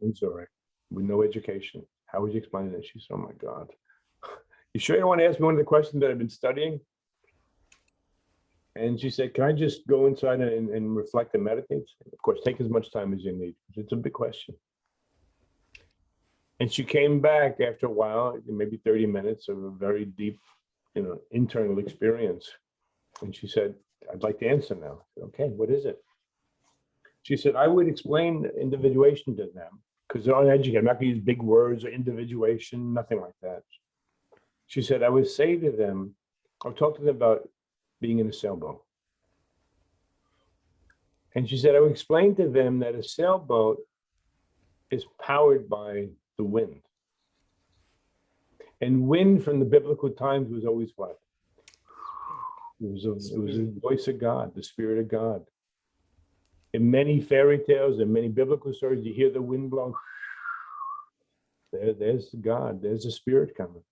in Zurich with no education? How would you explain that? She said, oh my God. You sure you want to ask me one of the questions that I've been studying? And she said, can I just go inside and reflect and meditate? Of course, take as much time as you need. It's a big question. And she came back after a while, maybe 30 minutes of a very deep, internal experience. And she said, I'd like to answer now. I said, okay, what is it? She said, I would explain individuation to them because they're uneducated. I'm not going to use big words or individuation, nothing like that. She said, I would say to them, I'll talk to them about being in a sailboat. And she said, I would explain to them that a sailboat is powered by the wind. And wind from the biblical times was always what? It was the voice of God, the Spirit of God. In many fairy tales and many biblical stories, you hear the wind blow. There's God, there's the Spirit coming.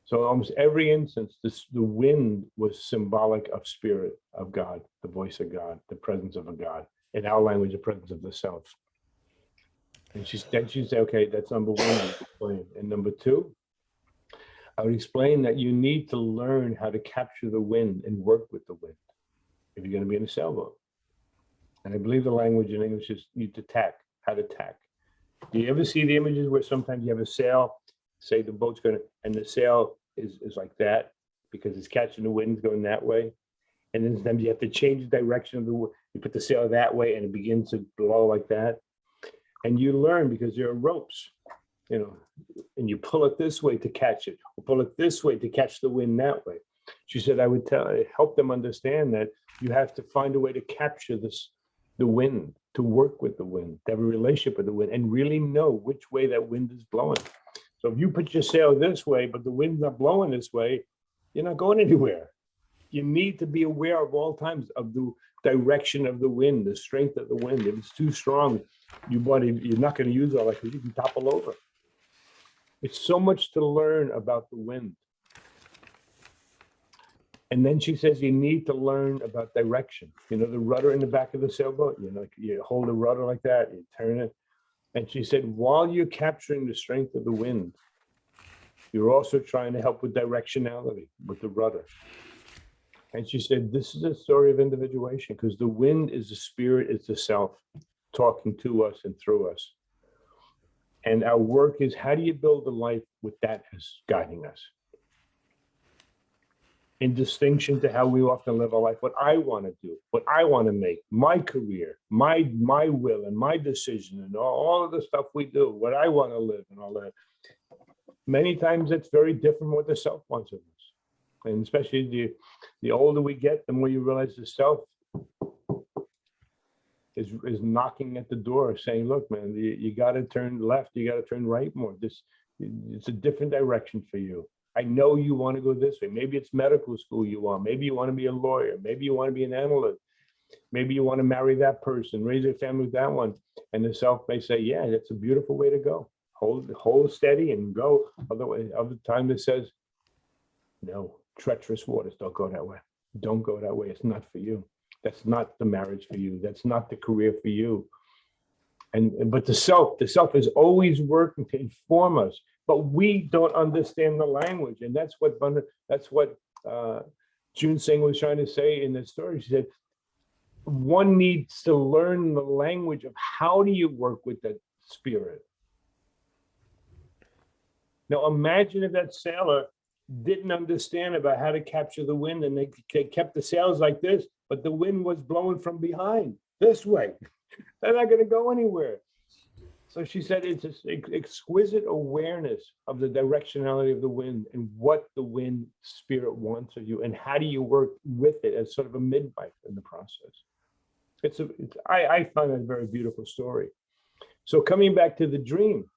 So almost every instance, the wind was symbolic of Spirit of God, the voice of God, the presence of a God. In our language, the presence of the self. And she'd say, okay, that's number one. And number two, I would explain that you need to learn how to capture the wind and work with the wind if you're going to be in a sailboat. And I believe the language in English is you to tack, how to tack. Do you ever see the images where sometimes you have a sail, say the boat's going to, and the sail is like that because it's catching the wind going that way. And then sometimes you have to change the direction of the wind. You put the sail that way and it begins to blow like that. And you learn because there are ropes, and you pull it this way to catch it, or pull it this way to catch the wind that way. She said, I would help them understand that you have to find a way to capture the wind, to work with the wind, to have a relationship with the wind, and really know which way that wind is blowing. So if you put your sail this way, but the wind's not blowing this way, you're not going anywhere. You need to be aware of all times of the direction of the wind, the strength of the wind. If it's too strong, you're not going to use all that because you can topple over. It's so much to learn about the wind. And then she says you need to learn about direction. The rudder in the back of the sailboat, you hold the rudder like that, you turn it. And she said, while you're capturing the strength of the wind, you're also trying to help with directionality with the rudder. And she said, this is a story of individuation, because the wind is the spirit, it's the self talking to us and through us. And our work is, how do you build a life with that as guiding us? In distinction to how we often live our life, what I want to do, what I want to make, my career, my will and my decision, and all of the stuff we do, what I want to live and all that. Many times it's very different from what the self wants of us. And especially the older we get, the more you realize the self is knocking at the door saying, look, man, you got to turn left, you got to turn right more. It's a different direction for you. I know you want to go this way. Maybe it's medical school you want. Maybe you want to be a lawyer. Maybe you want to be an analyst. Maybe you want to marry that person, raise a family with that one. And the self may say, yeah, that's a beautiful way to go. Hold steady and go. Other time it says, no, treacherous waters, don't go that way. Don't go that way. It's not for you. That's not the marriage for you. That's not the career for you. But the self is always working to inform us, but we don't understand the language. And that's what June Singh was trying to say in the story. She said, one needs to learn the language of how do you work with that spirit. Now imagine if that sailor didn't understand about how to capture the wind, and they kept the sails like this, but the wind was blowing from behind this way. They're not going to go anywhere. So she said it's this exquisite awareness of the directionality of the wind and what the wind spirit wants of you, and how do you work with it as sort of a midwife in the process. I find that a very beautiful story. So coming back to the dream,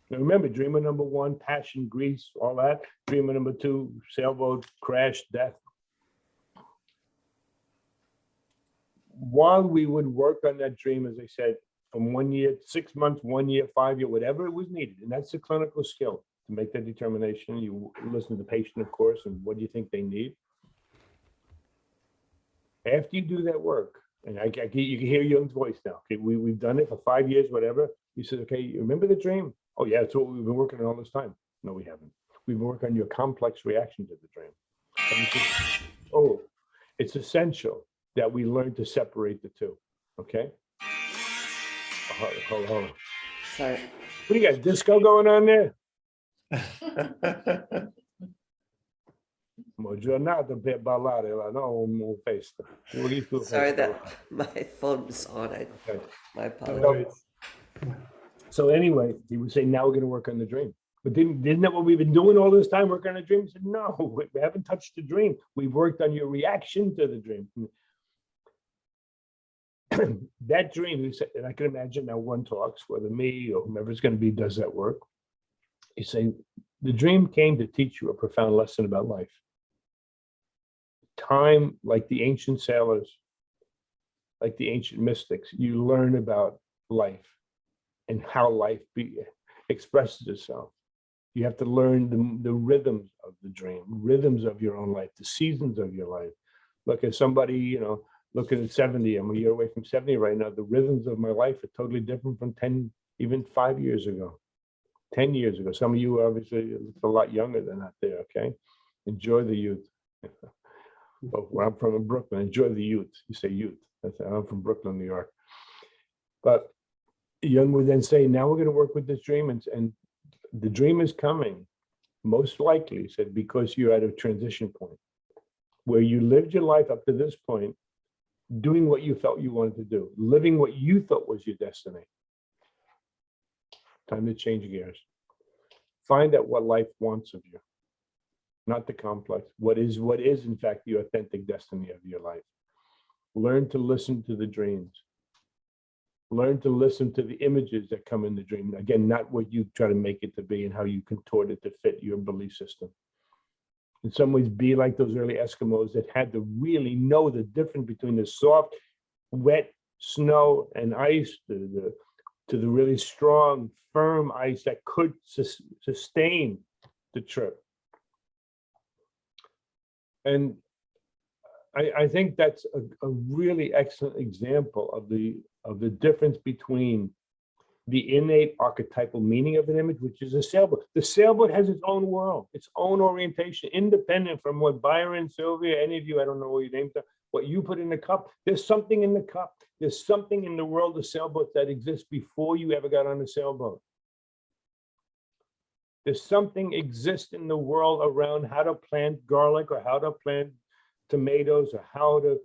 now remember, dreamer number one, passion, Greece, all that. Dreamer number two, sailboat, crash, death. While we would work on that dream, as I said, from 1 year, 6 months, 1 year, 5 year, whatever it was needed. And that's the clinical skill to make that determination. You listen to the patient, of course, and what do you think they need? After you do that work, and you can hear Jung's voice now. Okay, we've done it for 5 years, whatever. You said, okay, you remember the dream? Oh yeah, that's what we've been working on all this time. No, we haven't. We've been working on your complex reaction to the dream. And it's essential that we learn to separate the two. Okay. Hold on. Sorry. What do you got? Disco going on there? Giornata per ballare la no festa. Sorry that my phone was on. Okay. My apologies. So anyway, he would say, now we're going to work on the dream. But isn't that what we've been doing all this time, working on the dream? He said, no, we haven't touched the dream. We've worked on your reaction to the dream. That dream, he said, and I can imagine now one talks, whether me or whomever's going to be does that work. He's saying, the dream came to teach you a profound lesson about life. Time, like the ancient sailors, like the ancient mystics, you learn about life and how life expresses itself. You have to learn the rhythms of the dream, rhythms of your own life, the seasons of your life. Look at somebody, looking at 70, I'm a year away from 70 right now. The rhythms of my life are totally different from 10, even 5 years ago, 10 years ago. Some of you obviously a lot younger than that there, okay? Enjoy the youth. Well, where I'm from in Brooklyn, enjoy the youth. You say youth. I'm from Brooklyn, New York. But Jung would then say, now we're going to work with this dream, and the dream is coming, most likely, he said, because you're at a transition point where you lived your life up to this point, doing what you felt you wanted to do, living what you thought was your destiny. Time to change gears. Find out what life wants of you, not the complex. What is in fact the authentic destiny of your life. Learn to listen to the dreams. Learn to listen to the images that come in the dream. Again, not what you try to make it to be and how you contort it to fit your belief system. In some ways, be like those early Eskimos that had to really know the difference between the soft, wet snow and ice to the really strong, firm ice that could sustain the trip. And I think that's a really excellent example of the difference between the innate archetypal meaning of an image, which is a sailboat. The sailboat has its own world, its own orientation, independent from what Byron, Sylvia, any of you, I don't know what your names are, what you put in the cup. There's something in the cup. There's something in the world of sailboats that exists before you ever got on a sailboat. There's something exists in the world around how to plant garlic or how to plant tomatoes or how to,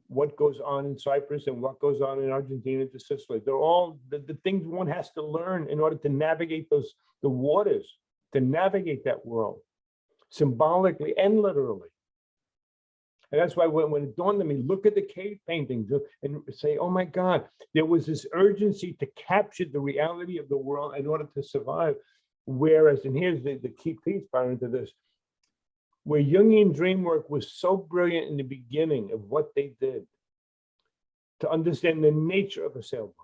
what goes on in Cyprus and what goes on in Argentina to Sicily. They're all the things one has to learn in order to navigate the waters, to navigate that world, symbolically and literally. And that's why when it dawned on me, look at the cave paintings and say, oh my God, there was this urgency to capture the reality of the world in order to survive. Whereas, and here's the key piece, Byron, to this, where Jungian dream work was so brilliant in the beginning of what they did, to understand the nature of a sailboat,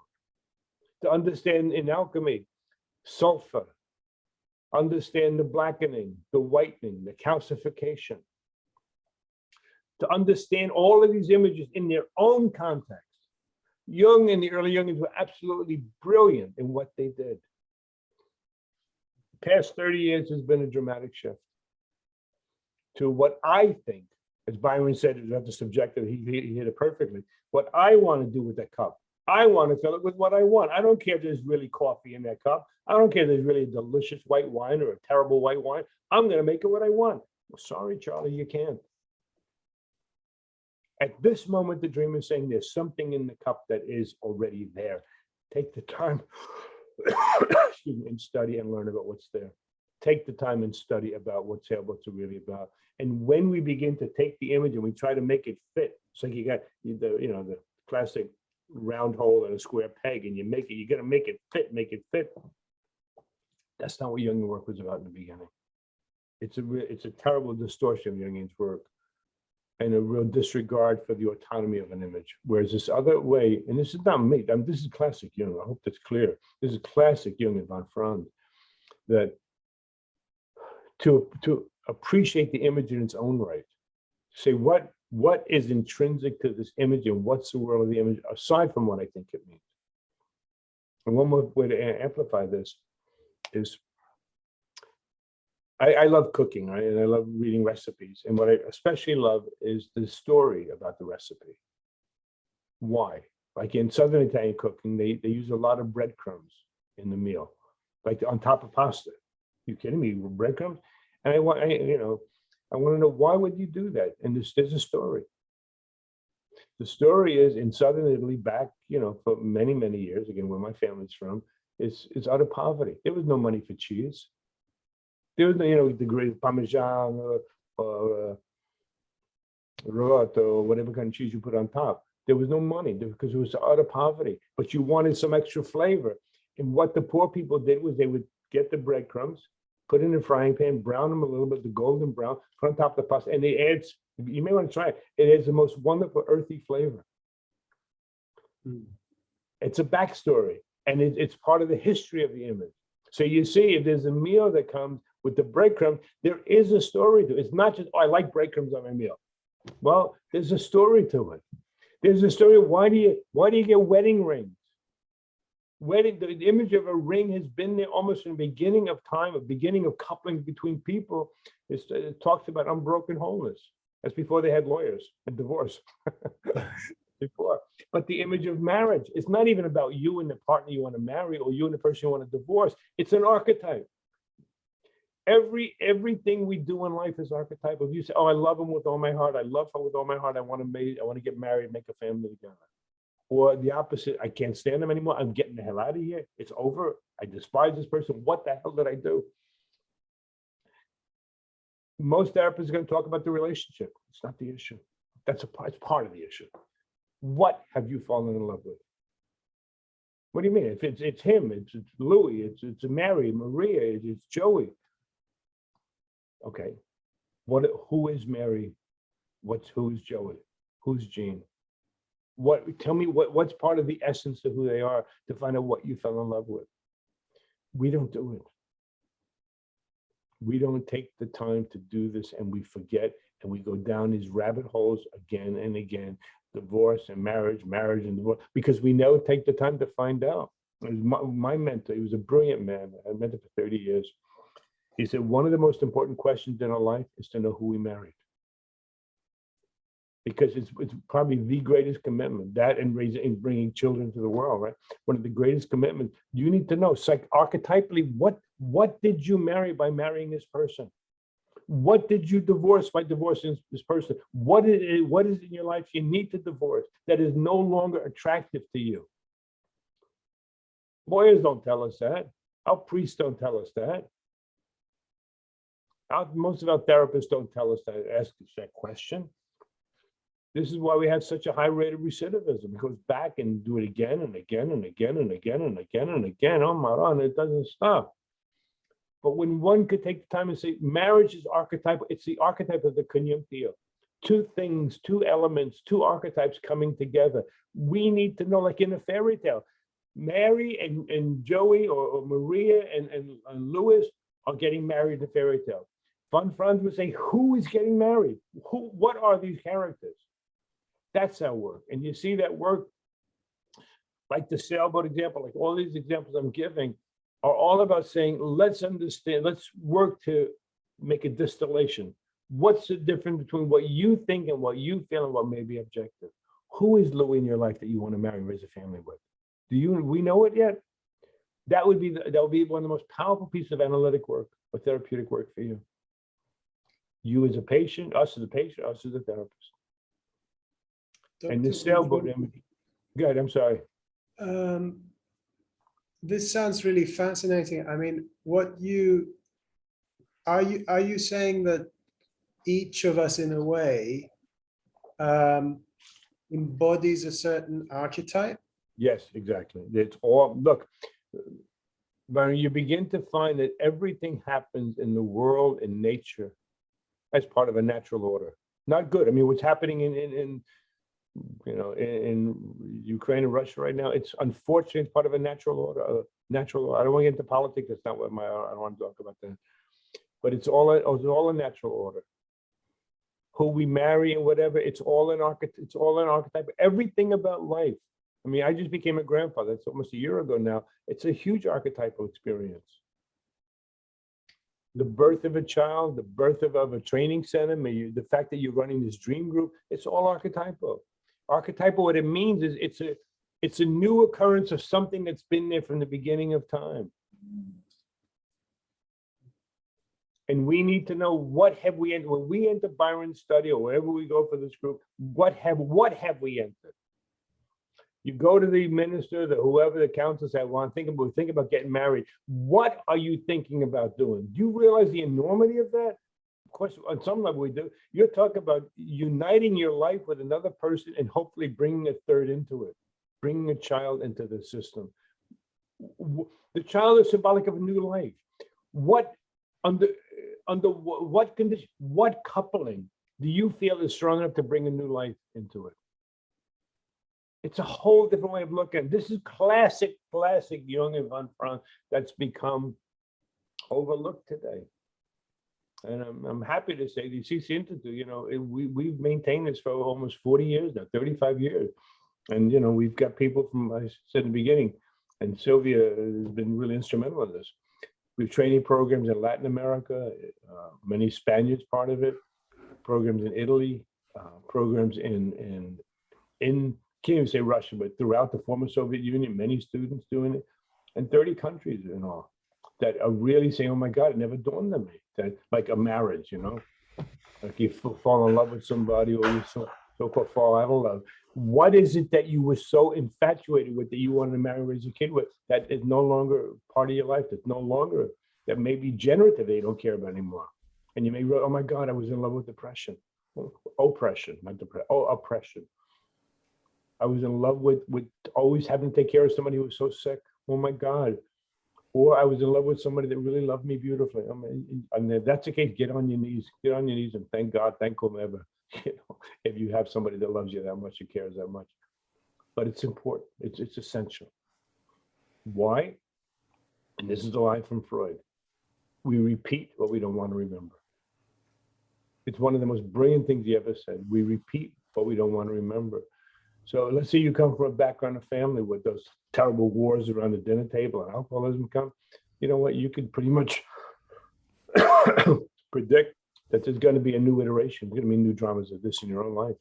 to understand in alchemy, sulfur, understand the blackening, the whitening, the calcification, to understand all of these images in their own context. Jung and the early Jungians were absolutely brilliant in what they did. The past 30 years has been a dramatic shift to what I think, as Byron said, it's not the subjective, he hit it perfectly. What I want to do with that cup, I want to fill it with what I want. I don't care if there's really coffee in that cup. I don't care if there's really a delicious white wine or a terrible white wine. I'm going to make it what I want. Well, sorry, Charlie, you can't. At this moment, the dream is saying there's something in the cup that is already there. Take the time excuse me, and study and learn about what's there. Take the time and study about what sailboats are really about. And when we begin to take the image and we try to make it fit, it's like you got the classic round hole and a square peg, and you got to make it fit. That's not what Jungian work was about in the beginning. It's a terrible distortion of Jungian's work and a real disregard for the autonomy of an image. Whereas this other way, and this is not me, this is classic Jung, I hope that's clear. This is classic Jung and von Franz, that to appreciate the image in its own right, say what is intrinsic to this image and what's the world of the image, aside from what I think it means. And one more way to amplify this is, I love cooking, right? And I love reading recipes. And what I especially love is the story about the recipe. Why? Like in Southern Italian cooking, they use a lot of breadcrumbs in the meal, like on top of pasta. You kidding me? Breadcrumbs? And I want to know, why would you do that? And there's a story. The story is in Southern Italy back, for many, many years, again, where my family's from, is utter poverty. There was no money for cheese. There was no, the great Parmesan or Rotto or whatever kind of cheese you put on top. There was no money because it was utter poverty, but you wanted some extra flavor. And what the poor people did was they would get the breadcrumbs, put it in a frying pan, brown them a little bit, the golden brown, put on top of the pasta, and it adds, you may want to try it, it adds the most wonderful earthy flavor. It's a backstory, and it's part of the history of the image. So you see, if there's a meal that comes with the breadcrumbs, there is a story to it. It's not just, oh, I like breadcrumbs on my meal. Well, there's a story to it. There's a story of why do you get wedding rings? The image of a ring has been there almost from the beginning of time, a beginning of coupling between people. It talks about unbroken wholeness. That's before they had lawyers and divorce. Before. But the image of marriage, it's not even about you and the partner you want to marry or you and the person you want to divorce. It's an archetype. Everything we do in life is archetypal. If you say, oh, I love him with all my heart, I love her with all my heart, I want to get married, make a family together. Or the opposite, I can't stand him anymore, I'm getting the hell out of here, it's over, I despise this person, what the hell did I do? Most therapists are going to talk about the relationship. It's not the issue. It's part of the issue. What have you fallen in love with? What do you mean? If it's him, it's Louis, it's Mary, Maria, it's Joey. Okay, who is Mary? Who's Joey? Who's Jean? Tell me what's part of the essence of who they are to find out what you fell in love with. We don't do it. We don't take the time to do this, and we forget, and we go down these rabbit holes again and again. Divorce and marriage and divorce, because we never take the time to find out. It was my mentor. He was a brilliant man. I met him for 30 years. He said, one of the most important questions in our life is to know who we married. Because it's probably the greatest commitment, that and raising and bringing children to the world, right? One of the greatest commitments. You need to know, archetypally, what did you marry by marrying this person? What did you divorce by divorcing this person? What is in your life you need to divorce that is no longer attractive to you? Lawyers don't tell us that. Our priests don't tell us that. Most of our therapists don't tell us that, ask us that question. This is why we have such a high rate of recidivism. It goes back and do it again and again and again and again and again and again. Oh my God, it doesn't stop. But when one could take the time and say, marriage is archetypal, it's the archetype of the conjunctio. Two things, two elements, two archetypes coming together. We need to know, like in a fairy tale, Mary and Joey or Maria and Louis are getting married in a fairy tale. Franz would say, who is getting married? What are these characters? That's our work. And you see that work, like the sailboat example, like all these examples I'm giving, are all about saying, let's understand, let's work to make a distillation. What's the difference between what you think and what you feel and what may be objective? Who is Louis in your life that you want to marry and raise a family with? We know it yet? That would be one of the most powerful pieces of analytic work or therapeutic work for you. You as a patient, us as a patient, us as a therapist. And the sailboat image. Good, I'm sorry. This sounds really fascinating. I mean, are you saying that each of us in a way embodies a certain archetype? Yes, exactly. It's all, look, when you begin to find that everything happens in the world, in nature, as part of a natural order. Not good. I mean, what's happening in Ukraine and Russia right now, it's unfortunately part of a natural order. I don't want to get into politics. That's not what I don't want to talk about that. But it's all a natural order. Who we marry and whatever, it's all an archetype. Everything about life. I mean, I just became a grandfather. That's almost a year ago now. It's a huge archetypal experience. The birth of a child, the birth of a training center, the fact that you're running this dream group, it's all archetypal. Archetypal, what it means is it's a new occurrence of something that's been there from the beginning of time. And we need to know what have we entered. When we enter Byron's study or wherever we go for this group, what have we entered? You go to the minister, whoever the council said, well, think about getting married. What are you thinking about doing? Do you realize the enormity of that? Of course, on some level we do. You're talking about uniting your life with another person and hopefully bringing a third into it, bringing a child into the system. The child is symbolic of a new life. Under what condition, what coupling do you feel is strong enough to bring a new life into it? It's a whole different way of looking. This is classic Jung and von Franz that's become overlooked today. And I'm happy to say the CC Institute, we've maintained this for almost 40 years now, 35 years. And, we've got people from, I said in the beginning, and Sylvia has been really instrumental in this. We've training programs in Latin America, many Spaniards part of it, programs in Italy, programs in can't even say Russia, but throughout the former Soviet Union, many students doing it, and 30 countries and all that are really saying, oh my God, it never dawned on me. That like a marriage, like you fall in love with somebody or you so-called fall out of love. What is it that you were so infatuated with that you wanted to marry and raise a kid with that is no longer part of your life, that's no longer, that may be generative, they don't care about anymore. And you may go, oh my God, I was in love with depression. Oppression, not depression, oppression. I was in love with always having to take care of somebody who was so sick. Oh my God. Or I was in love with somebody that really loved me beautifully. I mean, and if that's the case, get on your knees and thank God, thank whomever, if you have somebody that loves you that much, who cares that much. But it's important, it's essential. Why? And this is a line from Freud. We repeat what we don't want to remember. It's one of the most brilliant things he ever said. We repeat what we don't want to remember. So let's say you come from a background of family with those terrible wars around the dinner table and alcoholism come, you know what, you could pretty much predict that there's going to be a new iteration. There's going to be new dramas of this in your own life.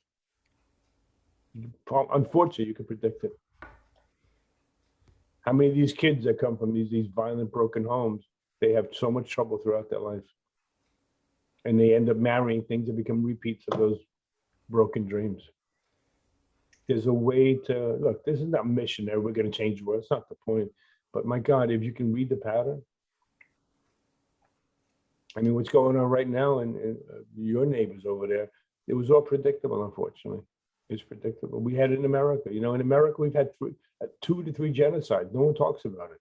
Unfortunately, you can predict it. How many of these kids that come from these violent, broken homes, they have so much trouble throughout their life. And they end up marrying things that become repeats of those broken dreams. There's a way to, look, this is not missionary, we're going to change the world. It's not the point. But my God, if you can read the pattern, I mean, what's going on right now and your neighbors over there, it was all predictable, unfortunately. It's predictable. We had it in America. You know, in America, we've had 2 to 3 genocides. No one talks about it.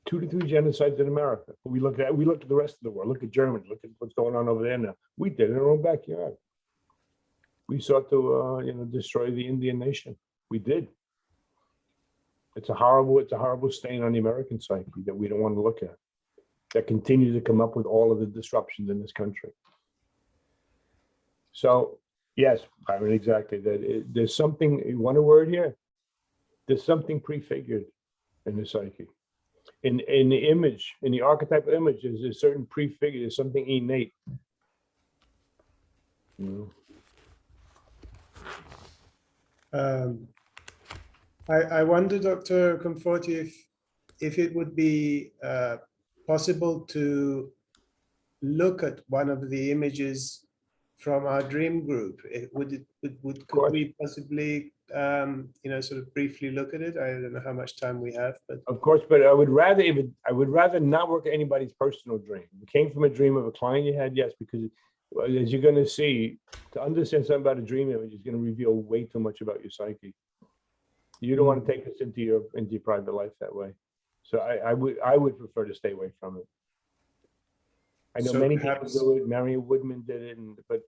2 to 3 genocides in America. We look at the rest of the world. Look at Germany. Look at what's going on over there now. We did it in our own backyard. We sought to, destroy the Indian nation. We did. It's a horrible stain on the American psyche that we don't want to look at. That continues to come up with all of the disruptions in this country. So, yes, Byron, exactly. There's something. You want a word here? There's something prefigured in the psyche. In the image, in the archetypal image, there's a certain prefigure. There's something innate. I wonder, Dr. Conforti, if it would be possible to look at one of the images from our dream group. Could we possibly, sort of briefly look at it? I don't know how much time we have, but of course. But I would rather not work at anybody's personal dream. It came from a dream of a client you had, yes, because as you're going to see, to understand something about a dream image is going to reveal way too much about your psyche. You don't want to take this into your private life that way. So I would prefer to stay away from it. I know many people do it. Marion Woodman did it, but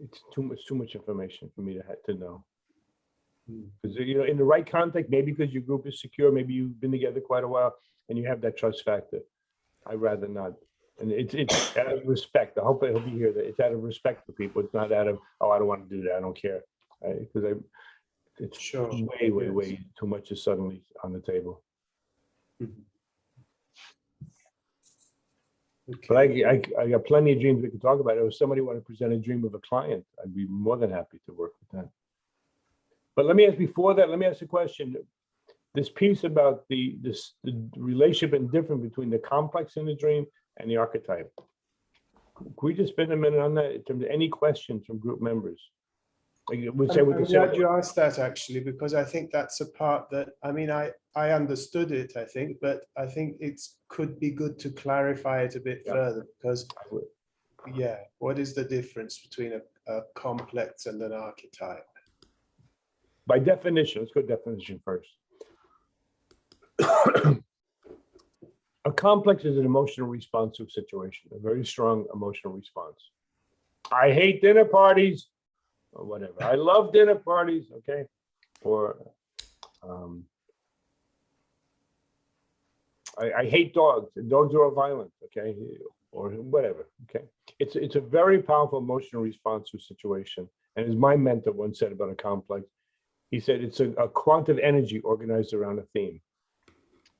it's too much information for me to know. Because in the right context, maybe because your group is secure, maybe you've been together quite a while, and you have that trust factor. I'd rather not. And it's out of respect. I hope you hear that. It's out of respect for people. It's not out of, I don't want to do that. I don't care. Because it's way too much is suddenly on the table. Okay. But I got plenty of dreams we could talk about. If somebody want to present a dream of a client, I'd be more than happy to work with that. But let me ask a question. This piece about the relationship and difference between the complex in the dream and the archetype. Could we just spend a minute on that in terms of any questions from group members? I'm glad you asked that, actually, because I think that's a part that, I understood it, I think, but I think it could be good to clarify it a bit further, because, what is the difference between a complex and an archetype? By definition, let's go definition first. A complex is an emotional response to a situation, a very strong emotional response. I hate dinner parties, or whatever. I love dinner parties, okay? Or I hate dogs. Dogs are all violent, okay? Or whatever, okay? It's a very powerful emotional response to a situation. And as my mentor once said about a complex, he said it's a quantum energy organized around a theme.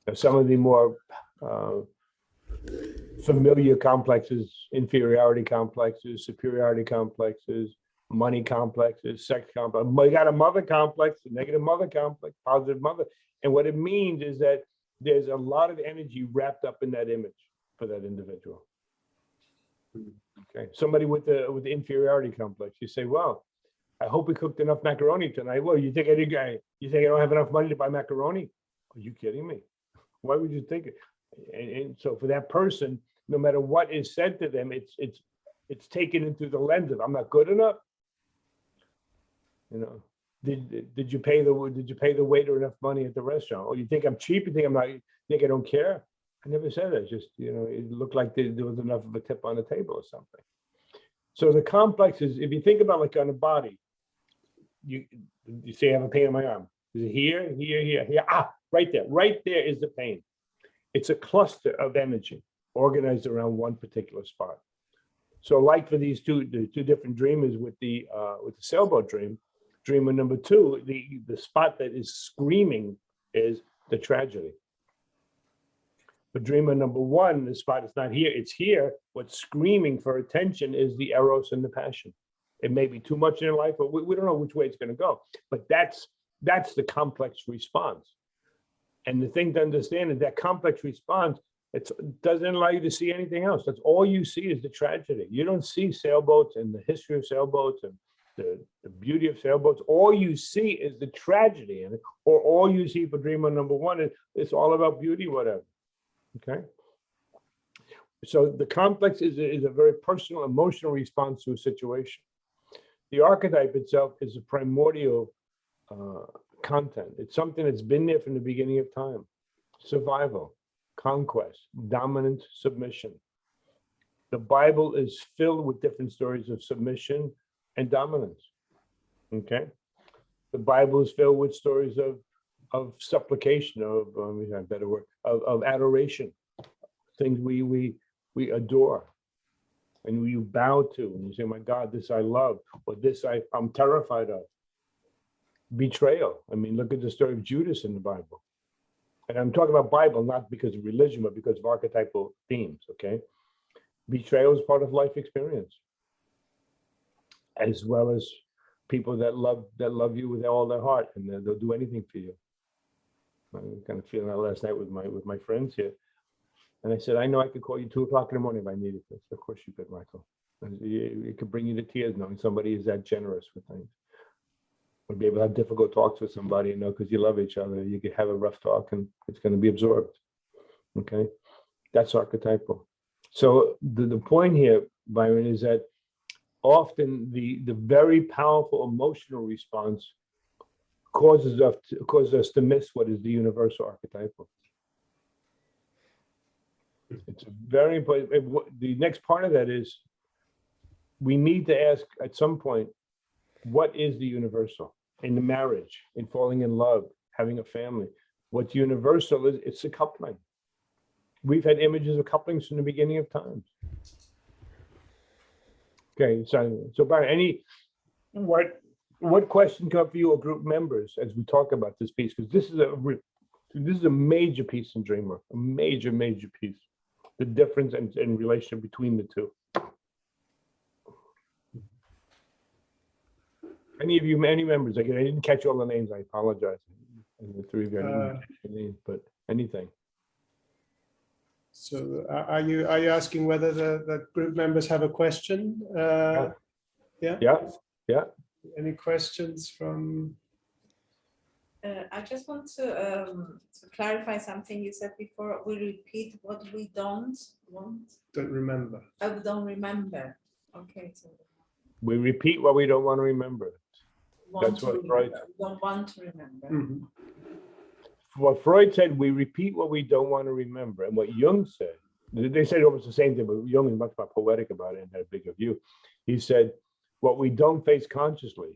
Now, some of the more familiar complexes, inferiority complexes, superiority complexes, money complexes, sex complex. You got a mother complex, a negative mother complex, positive mother. And what it means is that there's a lot of energy wrapped up in that image for that individual. Okay. Somebody with the inferiority complex, you say, well, I hope we cooked enough macaroni tonight. Well, you think I don't have enough money to buy macaroni? Are you kidding me? Why would you think it? And so for that person, no matter what is said to them, it's taken into the lens of I'm not good enough. Did you pay the waiter enough money at the restaurant? Oh, you think I'm cheap? You think I'm not? You think I don't care? I never said that. Just it looked like there was enough of a tip on the table or something. So the complex is, if you think about like on a body, you say I have a pain in my arm. Is it here, here? Right there. Right there is the pain. It's a cluster of energy organized around one particular spot. So like for these two different dreamers with the sailboat dream, Dreamer number two, the spot that is screaming is the tragedy. For dreamer number one, the spot is not here, it's here. What's screaming for attention is the eros and the passion. It may be too much in your life, but we don't know which way it's going to go. But that's the complex response. And the thing to understand is that complex response, it doesn't allow you to see anything else. That's all you see is the tragedy. You don't see sailboats and the history of sailboats and the beauty of sailboats. All you see is the tragedy in it, or all you see for dreamer number one is it's all about beauty, whatever. Okay. So the complex is a very personal, emotional response to a situation. The archetype itself is a primordial content. It's something that's been there from the beginning of time. Survival, conquest, dominance, submission. The Bible is filled with different stories of submission and dominance. Okay. The Bible is filled with stories of supplication, of a better word, of adoration, things we adore, and you bow to, and you say, "My God, this I love," or "This I'm terrified of." Betrayal. I mean, look at the story of Judas in the Bible. And I'm talking about Bible not because of religion, but because of archetypal themes. Okay, betrayal is part of life experience, as well as people that love you with all their heart, and they'll do anything for you. I'm kind of feeling that last night with my friends here, and I said, "I know I could call you 2 o'clock in the morning if I needed this." Of course you could, Michael. It could bring you to tears knowing somebody is that generous with things. Or be able to have difficult talks with somebody, you know, because you love each other. You could have a rough talk and it's going to be absorbed. Okay, that's archetypal. So the point here, Byron, is that often the very powerful emotional response causes us to miss what is the universal archetypal. It's a very important. The next part of that is we need to ask at some point, what is the universal in the marriage, in falling in love, having a family? What's universal is it's a coupling. We've had images of couplings from the beginning of time. Okay, so Byron, what question come up for you or group members as we talk about this piece? Because this is a major piece in Dreamer, a major piece. The difference and relation between the two. Any members? I didn't catch all the names. I apologize. The three of you, I didn't catch the names, but anything. So are you asking whether the group members have a question? Yeah. Any questions from? I just want to clarify something you said before. We repeat what we don't want. Don't remember. Oh, we don't remember. Okay. So We repeat what we don't want to remember. That's what Freud. Don't want to remember. Mm-hmm. What Freud said, we repeat what we don't want to remember. And what Jung said, they said almost the same thing, but Jung is much more poetic about it and had a bigger view. He said, what we don't face consciously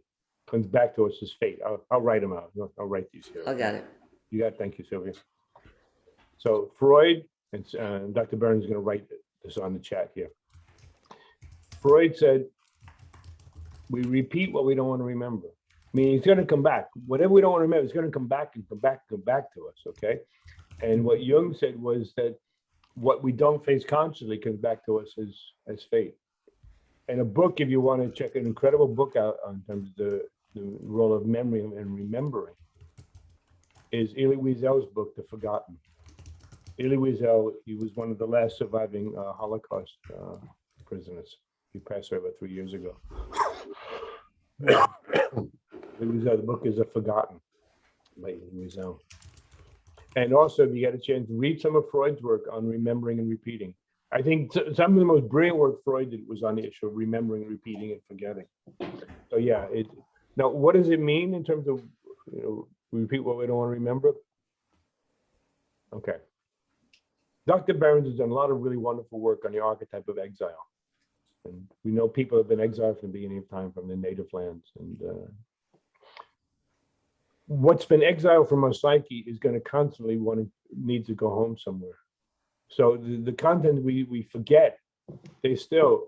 comes back to us as fate. I'll write them out. I'll write these here. I got it. You got it. Thank you, Sylvia. So Freud, and Dr. Burns is going to write this on the chat here. Freud said, we repeat what we don't want to remember. I mean, it's going to come back. Whatever we don't want to remember, it's going to come back and come back to us, okay? And what Jung said was that what we don't face consciously comes back to us as fate. And a book, if you want to check an incredible book out in terms of the role of memory and remembering, is Elie Wiesel's book, The Forgotten. Elie Wiesel, he was one of the last surviving Holocaust prisoners. He passed away about 3 years ago. The book is The Forgotten by Elie Wiesel. And also, if you get a chance, read some of Freud's work on remembering and repeating. I think some of the most brilliant work Freud did was on the issue of remembering, repeating, and forgetting. So yeah, now what does it mean in terms of, we repeat what we don't want to remember? Okay. Dr. Behrens has done a lot of really wonderful work on the archetype of exile. And we know people have been exiled from the beginning of time from their native lands. And what's been exiled from our psyche is going to constantly need to go home somewhere. So the content we forget, they still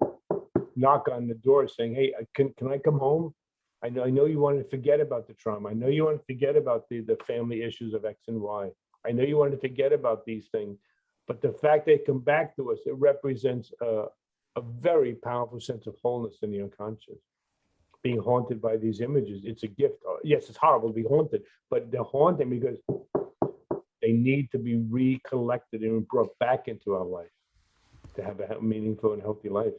knock on the door saying, hey, can I come home? I know you want to forget about the trauma. I know you want to forget about the family issues of X and Y. I know you want to forget about these things, but the fact they come back to us, it represents a very powerful sense of wholeness in the unconscious. Being haunted by these images, it's a gift. Yes, it's horrible to be haunted, but they're haunting because they need to be recollected and brought back into our life to have a meaningful and healthy life.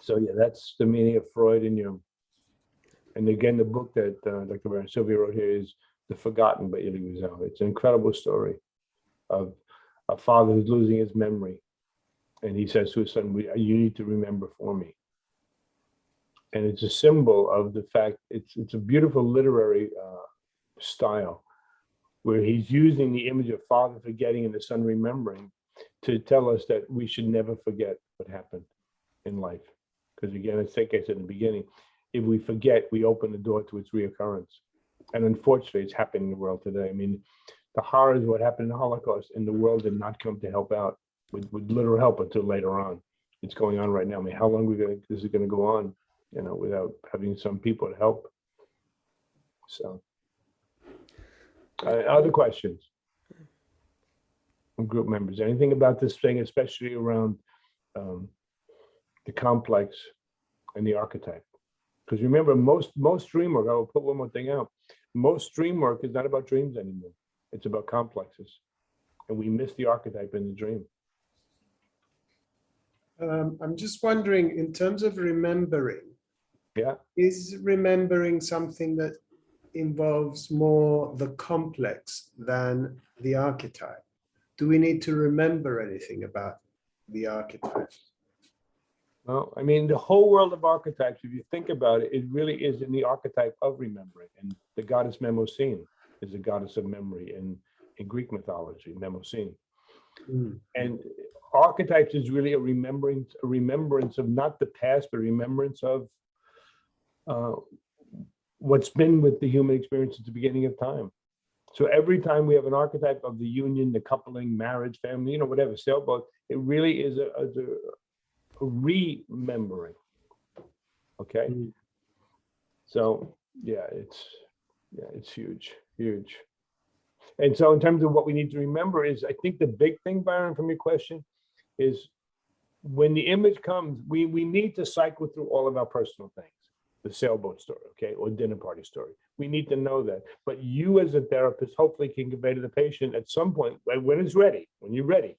So yeah, that's the meaning of Freud and Jung. And again, the book that Dr. Baron Sylvia wrote here is The Forgotten by Elie Wiesel. It's an incredible story of a father who's losing his memory. And he says to his son, you need to remember for me. And it's a symbol of the fact, it's a beautiful literary style where he's using the image of father forgetting and the son remembering to tell us that we should never forget what happened in life. Because again, I think I said in the beginning, if we forget, we open the door to its reoccurrence. And unfortunately, it's happening in the world today. I mean, the horrors of what happened in the Holocaust, and the world did not come to help out with literal help until later on. It's going on right now. I mean, how long is it going to go on, without having some people to help? So, other questions from group members? Anything about this thing, especially around the complex and the archetype? Because remember, most dream work, I will put one more thing out. Most dream work is not about dreams anymore. It's about complexes. And we miss the archetype in the dream. I'm just wondering, in terms of remembering, Yeah. is remembering something that involves more the complex than the archetype? Do we need to remember anything about the archetype? Well, I mean, the whole world of archetypes, if you think about it, it really is in the archetype of remembering. And the goddess Mnemosyne is the goddess of memory in Greek mythology, Mnemosyne. And archetypes is really a remembrance of not the past, but a remembrance of what's been with the human experience at the beginning of time. So every time we have an archetype of the union, the coupling, marriage, family, whatever, sailboat, it really is a remembering. Okay. So yeah, it's huge. And so in terms of what we need to remember is, I think the big thing, Byron, from your question is when the image comes, we need to cycle through all of our personal things, the sailboat story, okay, or dinner party story. We need to know that. But you as a therapist hopefully can convey to the patient at some point, when it's ready, when you're ready,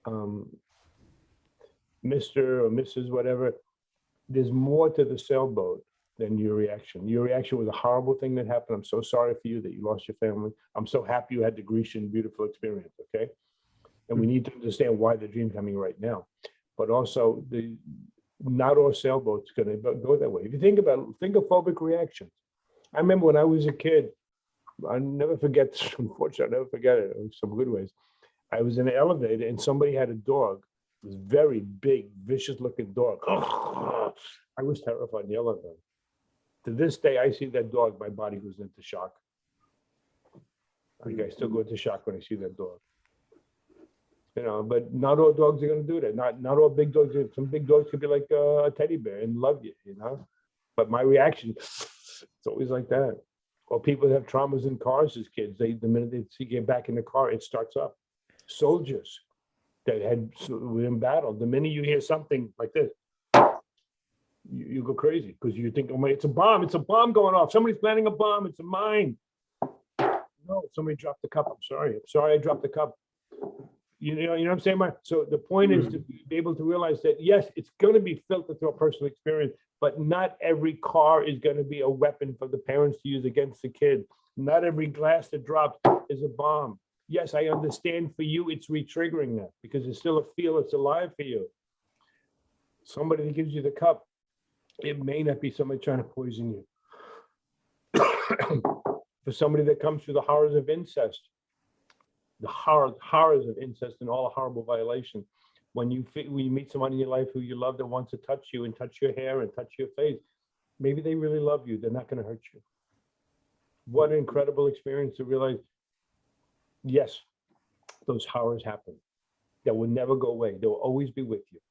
Mr. or Mrs. whatever, there's more to the sailboat than your reaction. Your reaction was a horrible thing that happened. I'm so sorry for you that you lost your family. I'm so happy you had the Grecian beautiful experience, okay? And we need to understand why the dream's coming right now. But also, not all sailboats going to go that way. If you think of phobic reactions. I remember when I was a kid, I'll never forget this, unfortunately, I'll never forget it in some good ways. I was in an elevator and somebody had a dog, this very big, vicious looking dog. I was terrified in the elevator. To this day, I see that dog, my body goes into shock. I still go into shock when I see that dog. But not all dogs are going to do that. Not all big dogs. Some big dogs could be like a teddy bear and love you, But my reaction, it's always like that. Or people that have traumas in cars as kids, the minute they get back in the car, it starts up. Soldiers that were in battle, the minute you hear something like this, you go crazy because you think, oh, it's a bomb going off. Somebody's planting a bomb. It's a mine. No, somebody dropped the cup. I'm sorry I dropped the cup. You know what I'm saying, Mark? So the point is to be able to realize that, yes, it's going to be filtered through a personal experience, but not every car is going to be a weapon for the parents to use against the kid. Not every glass that drops is a bomb. Yes, I understand for you, it's re-triggering that because it's still a feel, it's alive for you. Somebody that gives you the cup, it may not be somebody trying to poison you. For somebody that comes through the horrors of incest, the horrors of incest and all the horrible violations. When you meet someone in your life who you love that wants to touch you and touch your hair and touch your face, maybe they really love you. They're not going to hurt you. What an incredible experience to realize, yes, those horrors happen. That will never go away. They will always be with you.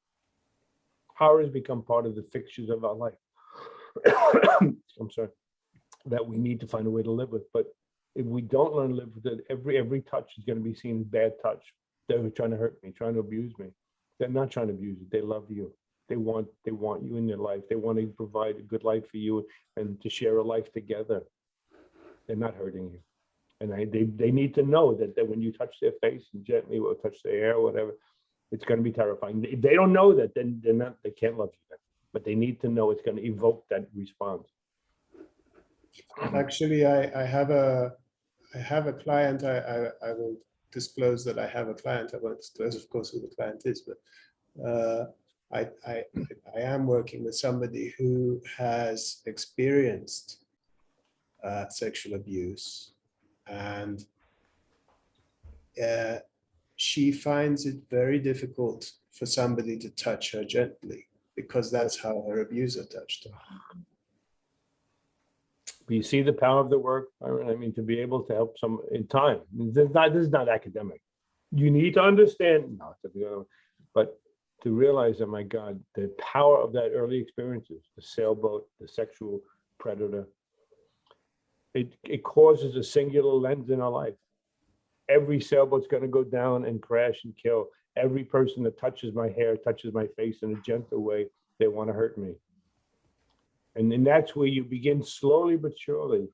Horrors become part of the fixtures of our life. I'm sorry, that we need to find a way to live with. But if we don't learn to live with it, every touch is going to be seen as bad touch. They're trying to hurt me, trying to abuse me. They're not trying to abuse you. They love you. They want you in their life. They want to provide a good life for you and to share a life together. They're not hurting you. And they need to know that when you touch their face and gently or touch their hair or whatever, it's going to be terrifying. If they don't know that, then they can't love you then. But they need to know it's going to evoke that response. Actually, I have a client. I will disclose that I have a client. I won't disclose, of course, who the client is, but I am working with somebody who has experienced sexual abuse, and she finds it very difficult for somebody to touch her gently because that's how her abuser touched her. But you see the power of the work, Byron? I mean, to be able to help some in time. This is not academic. You need to understand, but to realize that, my God, the power of that early experiences, the sailboat, the sexual predator, it causes a singular lens in our life. Every sailboat's going to go down and crash and kill. Every person that touches my hair, touches my face in a gentle way, they want to hurt me. And then that's where you begin slowly but surely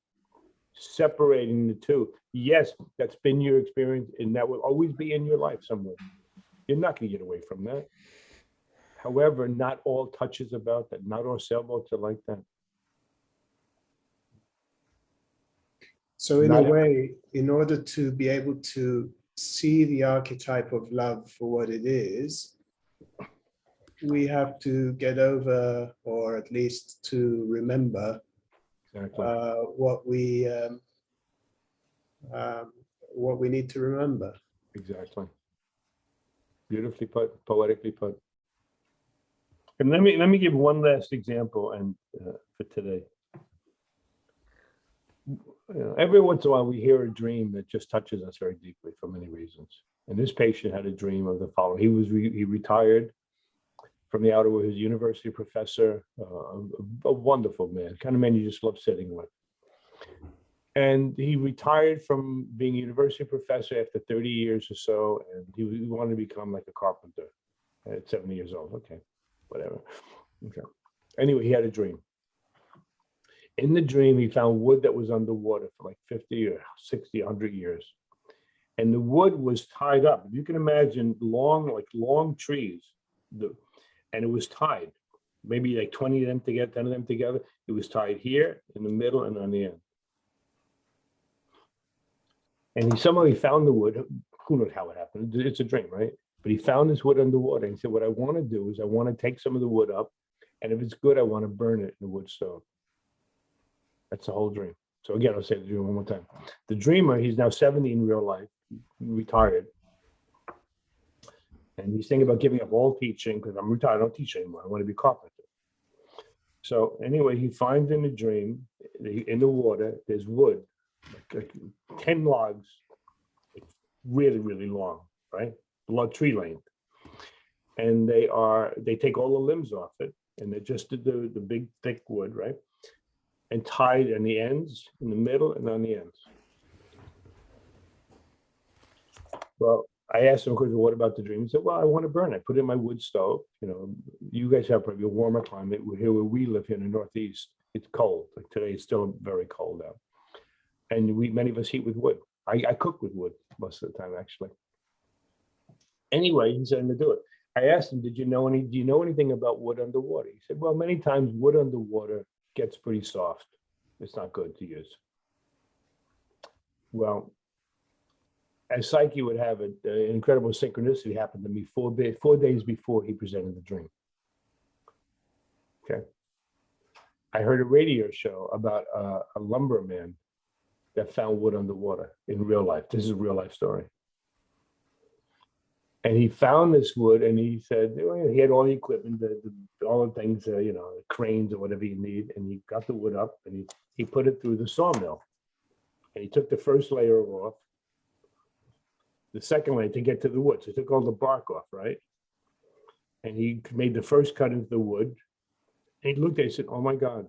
separating the two. Yes, that's been your experience, and that will always be in your life somewhere. You're not going to get away from that. However, not all touches about that. Not all sailboats are like that. So in a way, in order to be able to see the archetype of love for what it is, we have to get over, or at least to remember, Exactly. what we need to remember. Exactly. Beautifully put, poetically put. And let me give one last example and for today. Every once in a while we hear a dream that just touches us very deeply for many reasons. And this patient had a dream of the following. He retired from the outer world. He was a university professor, a wonderful man, kind of man you just love sitting with. And he retired from being a university professor after 30 years or so, and he wanted to become like a carpenter at 70 years old. Okay, whatever. Okay. Anyway, he had a dream. In the dream, he found wood that was underwater for like 50 or 60, 100 years. And the wood was tied up. You can imagine long trees, and it was tied, maybe like 20 of them together, 10 of them together. It was tied here, in the middle, and on the end. And he found the wood. Who knows how it happened? It's a dream, right? But he found this wood underwater. And he said, what I want to do is I want to take some of the wood up, and if it's good, I want to burn it in the wood stove. That's the whole dream. So again, I'll say the dream one more time. The dreamer, he's now 70 in real life, retired. And he's thinking about giving up all teaching because I'm retired, I don't teach anymore. I want to be a carpenter. So anyway, he finds in the dream, in the water, there's wood, like 10 logs, really, really long, right? Tree length. And they take all the limbs off it, and they're just the big, thick wood, right? And tied in the ends, in the middle, and on the ends. Well, I asked him, what about the dream? He said, well, I want to burn it. I put it in my wood stove. You guys have probably a warmer climate. Here where we live here in the Northeast, it's cold. Like today, it's still very cold out. And many of us heat with wood. I cook with wood most of the time, actually. Anyway, he said, I'm going to do it. I asked him, do you know anything about wood underwater? He said, well, many times wood underwater gets pretty soft. It's not good to use. Well, as Psyche would have it, an incredible synchronicity happened to me 4 days before he presented the dream. Okay. I heard a radio show about a lumberman that found wood underwater in real life. This is a real life story. And he found this wood, and he said he had all the equipment, all the things, cranes or whatever you need. And he got the wood up, and he put it through the sawmill. And he took the first layer off, the second layer to get to the wood. So he took all the bark off, right? and he made the first cut into the wood. And he looked at it and said, "Oh my God,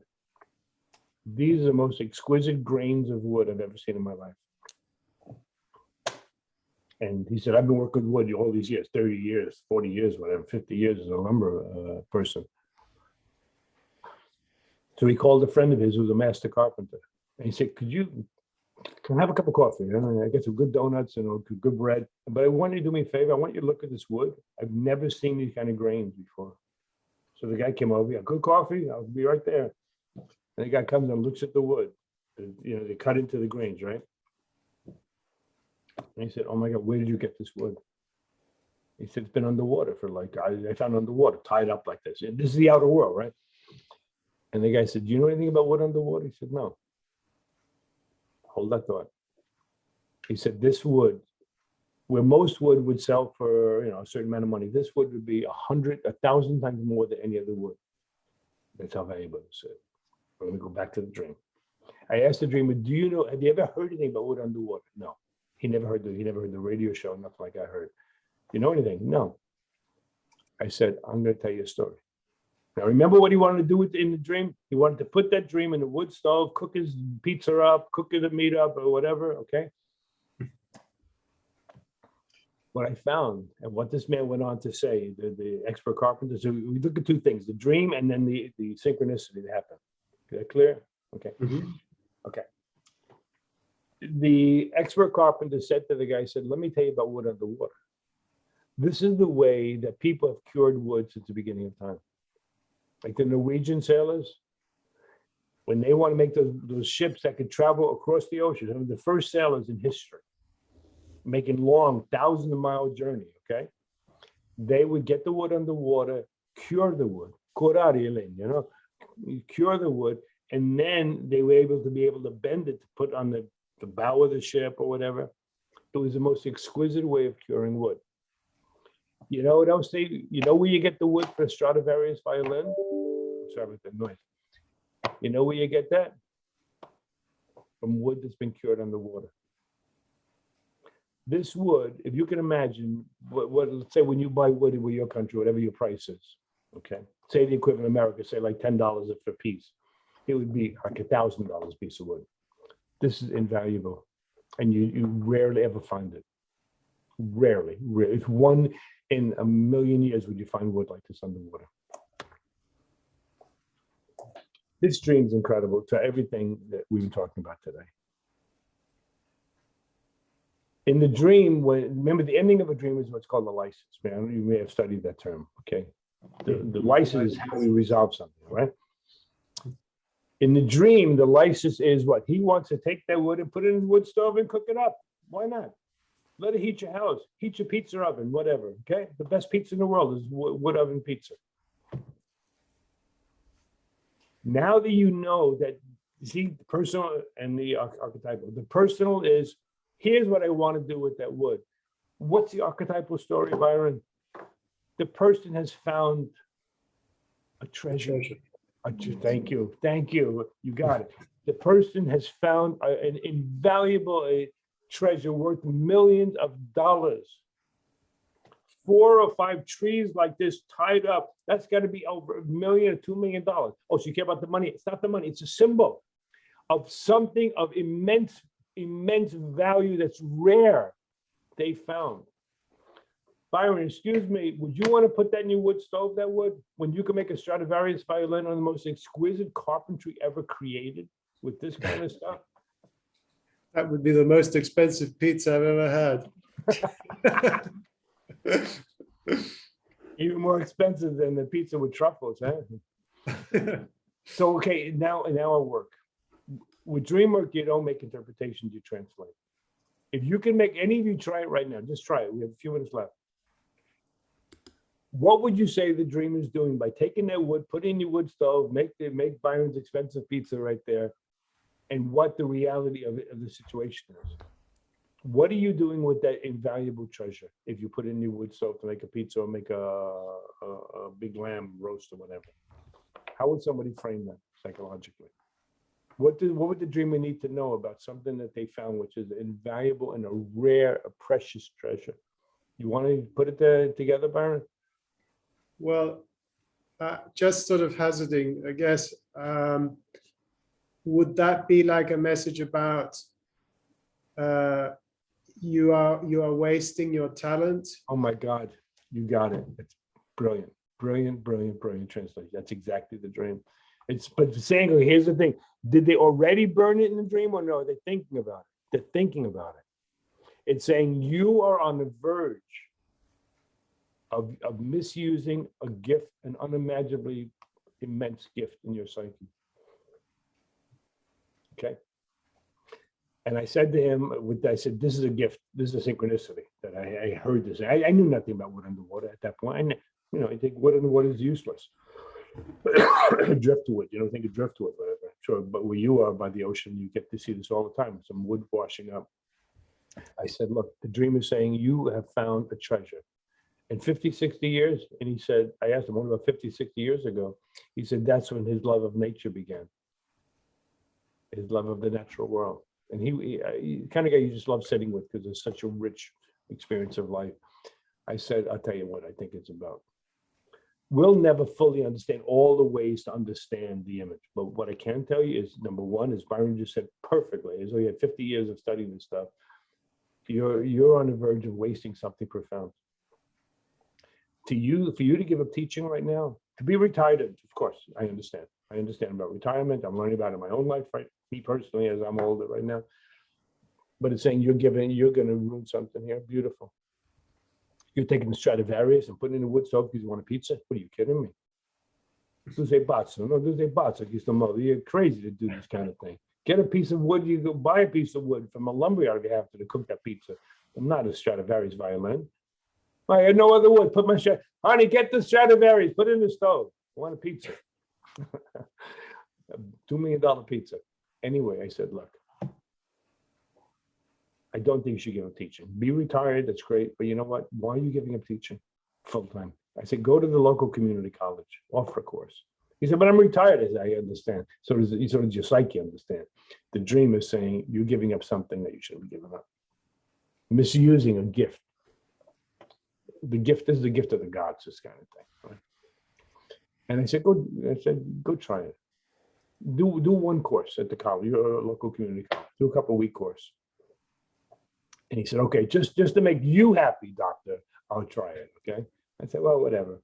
these are the most exquisite grains of wood I've ever seen in my life." And he said, "I've been working with wood all these years, 30 years, 40 years, whatever, 50 years as a lumber person." So he called a friend of his who was a master carpenter. And he said, can I have a cup of coffee? And I get some good donuts and good bread. But I want you to do me a favor. I want you to look at this wood. I've never seen these kind of grains before. So the guy came over, "Yeah, good coffee. I'll be right there." And the guy comes and looks at the wood. They cut into the grains, right? And he said, "Oh my God, where did you get this wood?" He said, "It's been underwater for I found it underwater, tied up like this. And this is the outer world, right?" And the guy said, "Do you know anything about wood underwater?" He said, "No." Hold that thought. He said, "This wood, where most wood would sell for a certain amount of money, this wood would be 1,000 times more than any other wood." That's how valuable it is. We're going to go back to the dream. I asked the dreamer, have you ever heard anything about wood underwater? No. He never heard the radio show, nothing like I heard. "You know anything?" "No." I said, "I'm going to tell you a story." Now, remember what he wanted to do in the dream? He wanted to put that dream in the wood stove, cook his pizza up, cook the meat up, or whatever, okay? What I found, and what this man went on to say, the expert carpenter, so we look at two things, the dream and then the synchronicity that happened. Is that clear? Okay. Okay. The expert carpenter said to the guy, "Let me tell you about wood underwater. This is the way that people have cured wood since the beginning of time. Like the Norwegian sailors, when they want to make those ships that could travel across the ocean, some of the first sailors in history, making long 1,000-mile journey, okay? They would get the wood underwater, cure the wood, cure the wood, and then they were able to bend it to put on the bow of the ship or whatever. It was the most exquisite way of curing wood. You know what else where you get the wood for Stradivarius violin? Sorry about the noise. You know where you get that? From wood that's been cured underwater. This wood, if you can imagine, let's say when you buy wood in your country, whatever your price is, okay? Say the equivalent in America, say like $10 a piece. It would be like $1,000 piece of wood. This is invaluable, and you rarely ever find it. Rarely. It's one in a million years would you find wood like this underwater. This dream is incredible to everything that we've been talking about today. In the dream, remember the ending of a dream is what's called the license. Man, you may have studied that term, okay? The license is how we resolve something, right? In the dream, the license is what? He wants to take that wood and put it in his wood stove and cook it up. Why not? Let it heat your house, heat your pizza oven, whatever, okay? The best pizza in the world is wood oven pizza. Now that you know that, see, the personal and the archetypal. The personal is, here's what I want to do with that wood. What's the archetypal story, Byron? The person has found a treasure. Thank you. You got it. The person has found an invaluable treasure worth millions of dollars. 4 or 5 trees like this tied up, that's got to be over $1 million or $2 million. Oh, so you care about the money? It's not the money. It's a symbol of something of immense value that's rare they found. Byron, excuse me, would you want to put that in your wood stove, that wood, when you can make a Stradivarius violin on the most exquisite carpentry ever created with this kind of stuff? That would be the most expensive pizza I've ever had. Even more expensive than the pizza with truffles, huh? So, okay, now I'll work. With DreamWork, you don't make interpretations, you translate. If you can make any of you try it right now, just try it. We have a few minutes left. What would you say the dreamer is doing by taking that wood, put it in your wood stove, make Byron's expensive pizza right there, and what the reality of the situation is? What are you doing with that invaluable treasure if you put it in your wood stove to make a pizza or make a big lamb roast or whatever? How would somebody frame that psychologically? What would the dreamer need to know about something that they found, which is invaluable and a rare, a precious treasure? You want to put it together, Byron? Well, just sort of hazarding, I guess, would that be like a message about you are wasting your talent? Oh my God, you got it. It's brilliant, brilliant, brilliant, brilliant translation. That's exactly the dream. But saying, here's the thing: did they already burn it in the dream, or no? Are they thinking about it? They're thinking about it. It's saying you are on the verge of misusing a gift, an unimaginably immense gift in your psyche. Okay. And I said to him, I said, this is a gift. This is a synchronicity that I heard this. I knew nothing about wood underwater at that point. I think wood underwater is useless. Driftwood, you don't think of driftwood, whatever. Sure, but where you are by the ocean, you get to see this all the time. Some wood washing up. I said, look, the dream is saying you have found a treasure. In 50, 60 years, and he said, I asked him, what about 50, 60 years ago? He said, that's when his love of nature began. His love of the natural world. And he kind of guy you just love sitting with because it's such a rich experience of life. I said, I'll tell you what I think it's about. We'll never fully understand all the ways to understand the image. But what I can tell you is, number one, as Byron just said perfectly, as though he had 50 years of studying this stuff, you're on the verge of wasting something profound. For you to give up teaching right now, to be retired, of course, I understand. I understand about retirement. I'm learning about it in my own life, right? Me personally, as I'm older right now. But it's saying you're going to ruin something here. Beautiful. You're taking the Stradivarius and putting it in the wood stove because you want a pizza? What are you kidding me? Do say bots. No, do say bots. Like used to mother. You're crazy to do this kind of thing. Get a piece of wood. You go buy a piece of wood from a lumberyard if you have to cook that pizza. I'm not a Stradivarius violin. I had no other wood. Put my honey, get the Stradivarius. Put it in the stove. I want a pizza. $2 million pizza. Anyway, I said, look, I don't think you should give up teaching. Be retired, that's great. But you know what? Why are you giving up teaching full time? I said, go to the local community college, offer a course. He said, but I'm retired. I said, I understand. So does your psyche understand. The dream is saying you're giving up something that you shouldn't be giving up. Misusing a gift. The gift is the gift of the gods, this kind of thing. Right? And I said, go try it. Do one course at the college, your local community college. Do a couple of week course. And he said, okay, just to make you happy, doctor, I'll try it. Okay. I said, well, whatever.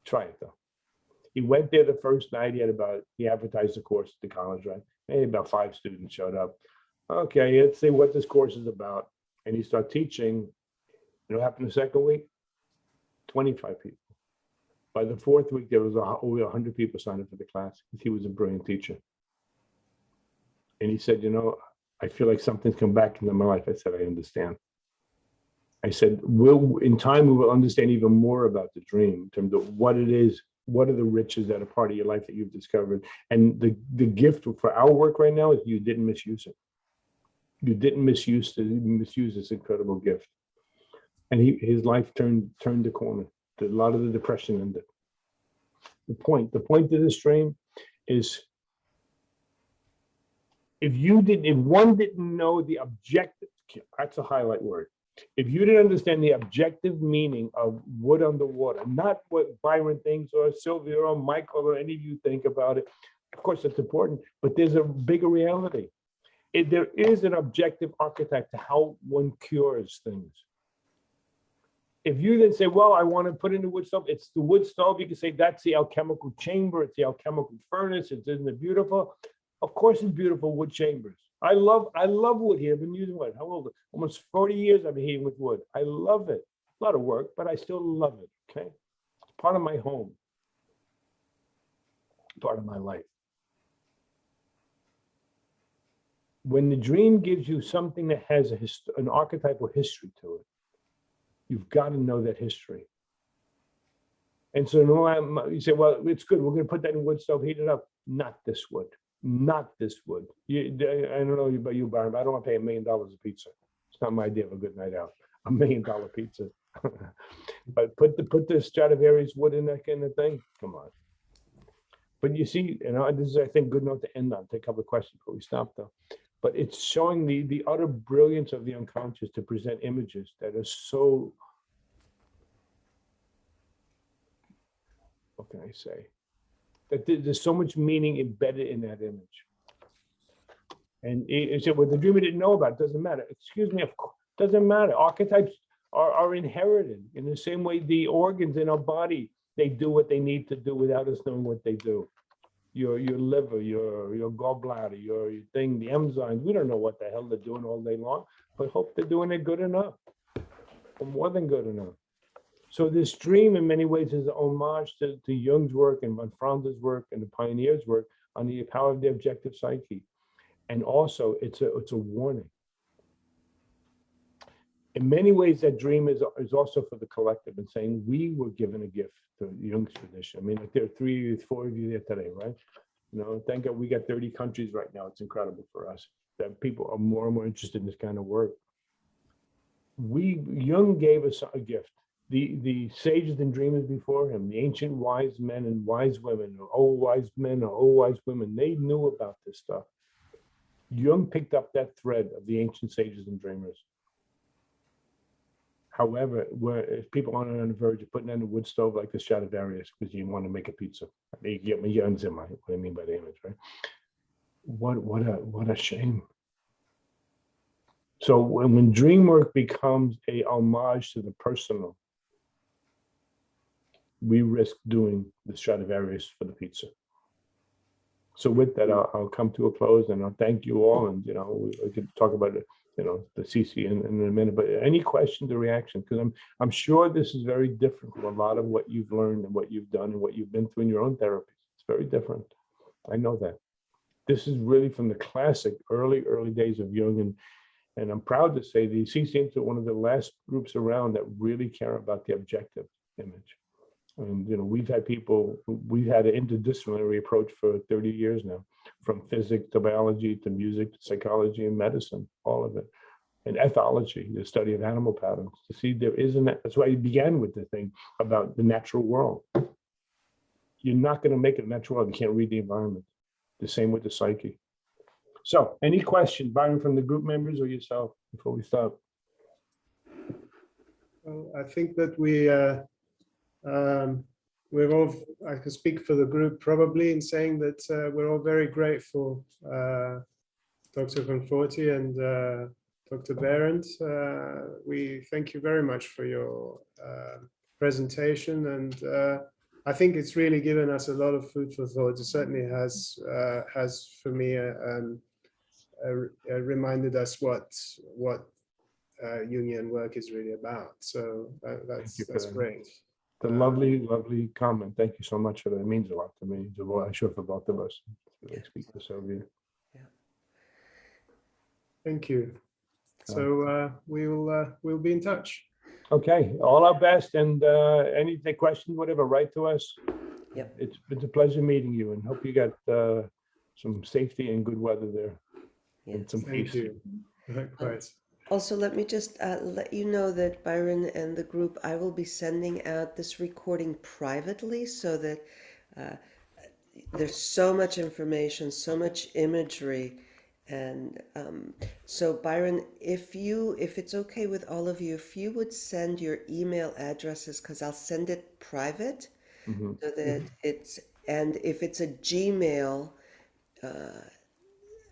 Try it though. He went there the first night. He advertised the course at the college, right? Maybe about 5 students showed up. Okay, let's see what this course is about. And he started teaching. You know what happened the second week? 25 people. By the 4th week, there was over 100 people signed up for the class because he was a brilliant teacher. And he said, I feel like something's come back into my life. I said, I understand. I said, in time, we will understand even more about the dream in terms of what it is, what are the riches that are part of your life that you've discovered. And the gift for our work right now is you didn't misuse it. You didn't misuse this incredible gift. And his life turned the corner. A lot of the depression ended. The point of this dream is if one didn't know the objective, that's a highlight word. If you didn't understand the objective meaning of wood underwater, not what Byron thinks or Sylvia or Michael or any of you think about it, of course it's important, but there's a bigger reality. There is an objective archetype to how one cures things. If you then say, well, I want to put in the wood stove, it's the wood stove, you can say that's the alchemical chamber, it's the alchemical furnace, isn't it beautiful? Of course it's beautiful wood chambers. I love wood here. I've been using wood. How old? Almost 40 years I've been heating with wood. I love it. A lot of work, but I still love it, okay? It's part of my home, part of my life. When the dream gives you something that has an archetypal history to it, you've got to know that history. And so you say, well, it's good. We're going to put that in wood stove, heat it up. Not this wood. Not this wood. I don't know about you, Byron, but I don't want to pay $1 million a pizza. It's not my idea of a good night out. $1 million pizza. But put the Stradivarius wood in that kind of thing. Come on. But you see, this is, I think, good note to end on. Take a couple of questions before we stop, though. But it's showing the utter brilliance of the unconscious to present images that are so can I say? That there's so much meaning embedded in that image. And it said, well, the dreamer didn't know about it, doesn't matter. Excuse me, of course, doesn't matter. Archetypes are inherited in the same way the organs in our body, they do what they need to do without us knowing what they do. Your liver, your gallbladder, your thing, the enzymes, we don't know what the hell they're doing all day long, but hope they're doing it good enough, or more than good enough. So this dream in many ways is an homage to Jung's work and von Franz's work and the pioneers' work on the power of the objective psyche. And also it's a warning. In many ways, that dream is also for the collective and saying we were given a gift to Jung's tradition. I mean, like there are 3 or 4 of you there today, right? You know, thank God we got 30 countries right now. It's incredible for us that people are more and more interested in this kind of work. Jung gave us a gift. The sages and dreamers before him, the ancient wise men and wise women, or old wise men or old wise women, they knew about this stuff. Jung picked up that thread of the ancient sages and dreamers. However, if people aren't on the verge of putting in a wood stove like the Stradivarius because you want to make a pizza, you get me what I mean by the image, right? What a shame. So when dream work becomes a homage to the personal, we risk doing the Stradivarius for the pizza. So with that, I'll come to a close and I'll thank you all. And, you know, we could talk about it, you know, the CC in a minute, but any questions or reactions? Because I'm sure this is very different from a lot of what you've learned and what you've done and what you've been through in your own therapies. It's very different. I know that. This is really from the classic early days of Jung. And I'm proud to say the CCMs are one of the last groups around that really care about the objective image. And, you know, we've had an interdisciplinary approach for 30 years now, from physics to biology to music to psychology and medicine, all of it. And ethology, the study of animal patterns, to see there isn't, that's why I began with the thing about the natural world. You're not going to make it a natural world. You can't read the environment. The same with the psyche. So any questions, Byron, from the group members or yourself before we start? Well, I think that we're all, I can speak for the group probably in saying that we're all very grateful, Dr. Conforti and Dr. Behrendt. We thank you very much for your presentation, and I think it's really given us a lot of food for thought. It certainly has for me reminded us what Jungian work is really about. So that's great. The lovely comment. Thank you so much for that. It means a lot to me. I'm sure for both of us. I speak for Sylvia. Yeah. Thank you. So we'll be in touch. Okay, all our best, and any questions, whatever, write to us. Yep. It's a pleasure meeting you, and hope you got some safety and good weather there. Yeah. And some Thank peace. you. Likewise. Also, let me just let you know that Byron and the group, I will be sending out this recording privately so that there's so much information, so much imagery. And so Byron, if it's okay with all of you, if you would send your email addresses, because I'll send it private, Mm-hmm. so that and if it's a Gmail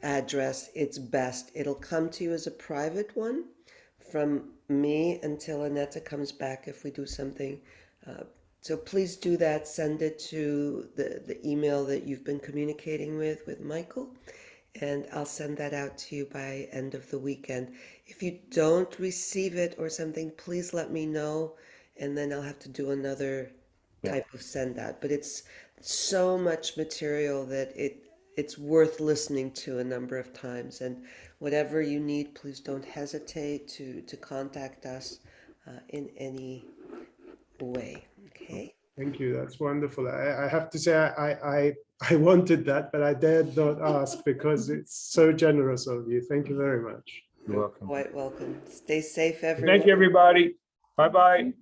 address, it's best. It'll come to you as a private one from me until Annetta comes back if we do something. So please do that. Send it to the email that you've been communicating with Michael, and I'll send that out to you by end of the weekend. If you don't receive it or something, please let me know, and then I'll have to do another type of send out. But it's so much material that it's worth listening to a number of times. And whatever you need, please don't hesitate to contact us in any way. Okay. Thank you. That's wonderful. I have to say I wanted that, but I dared not ask because it's so generous of you. Thank you very much. You're welcome. Quite welcome. Stay safe, everyone. Thank you, everybody. Bye-bye.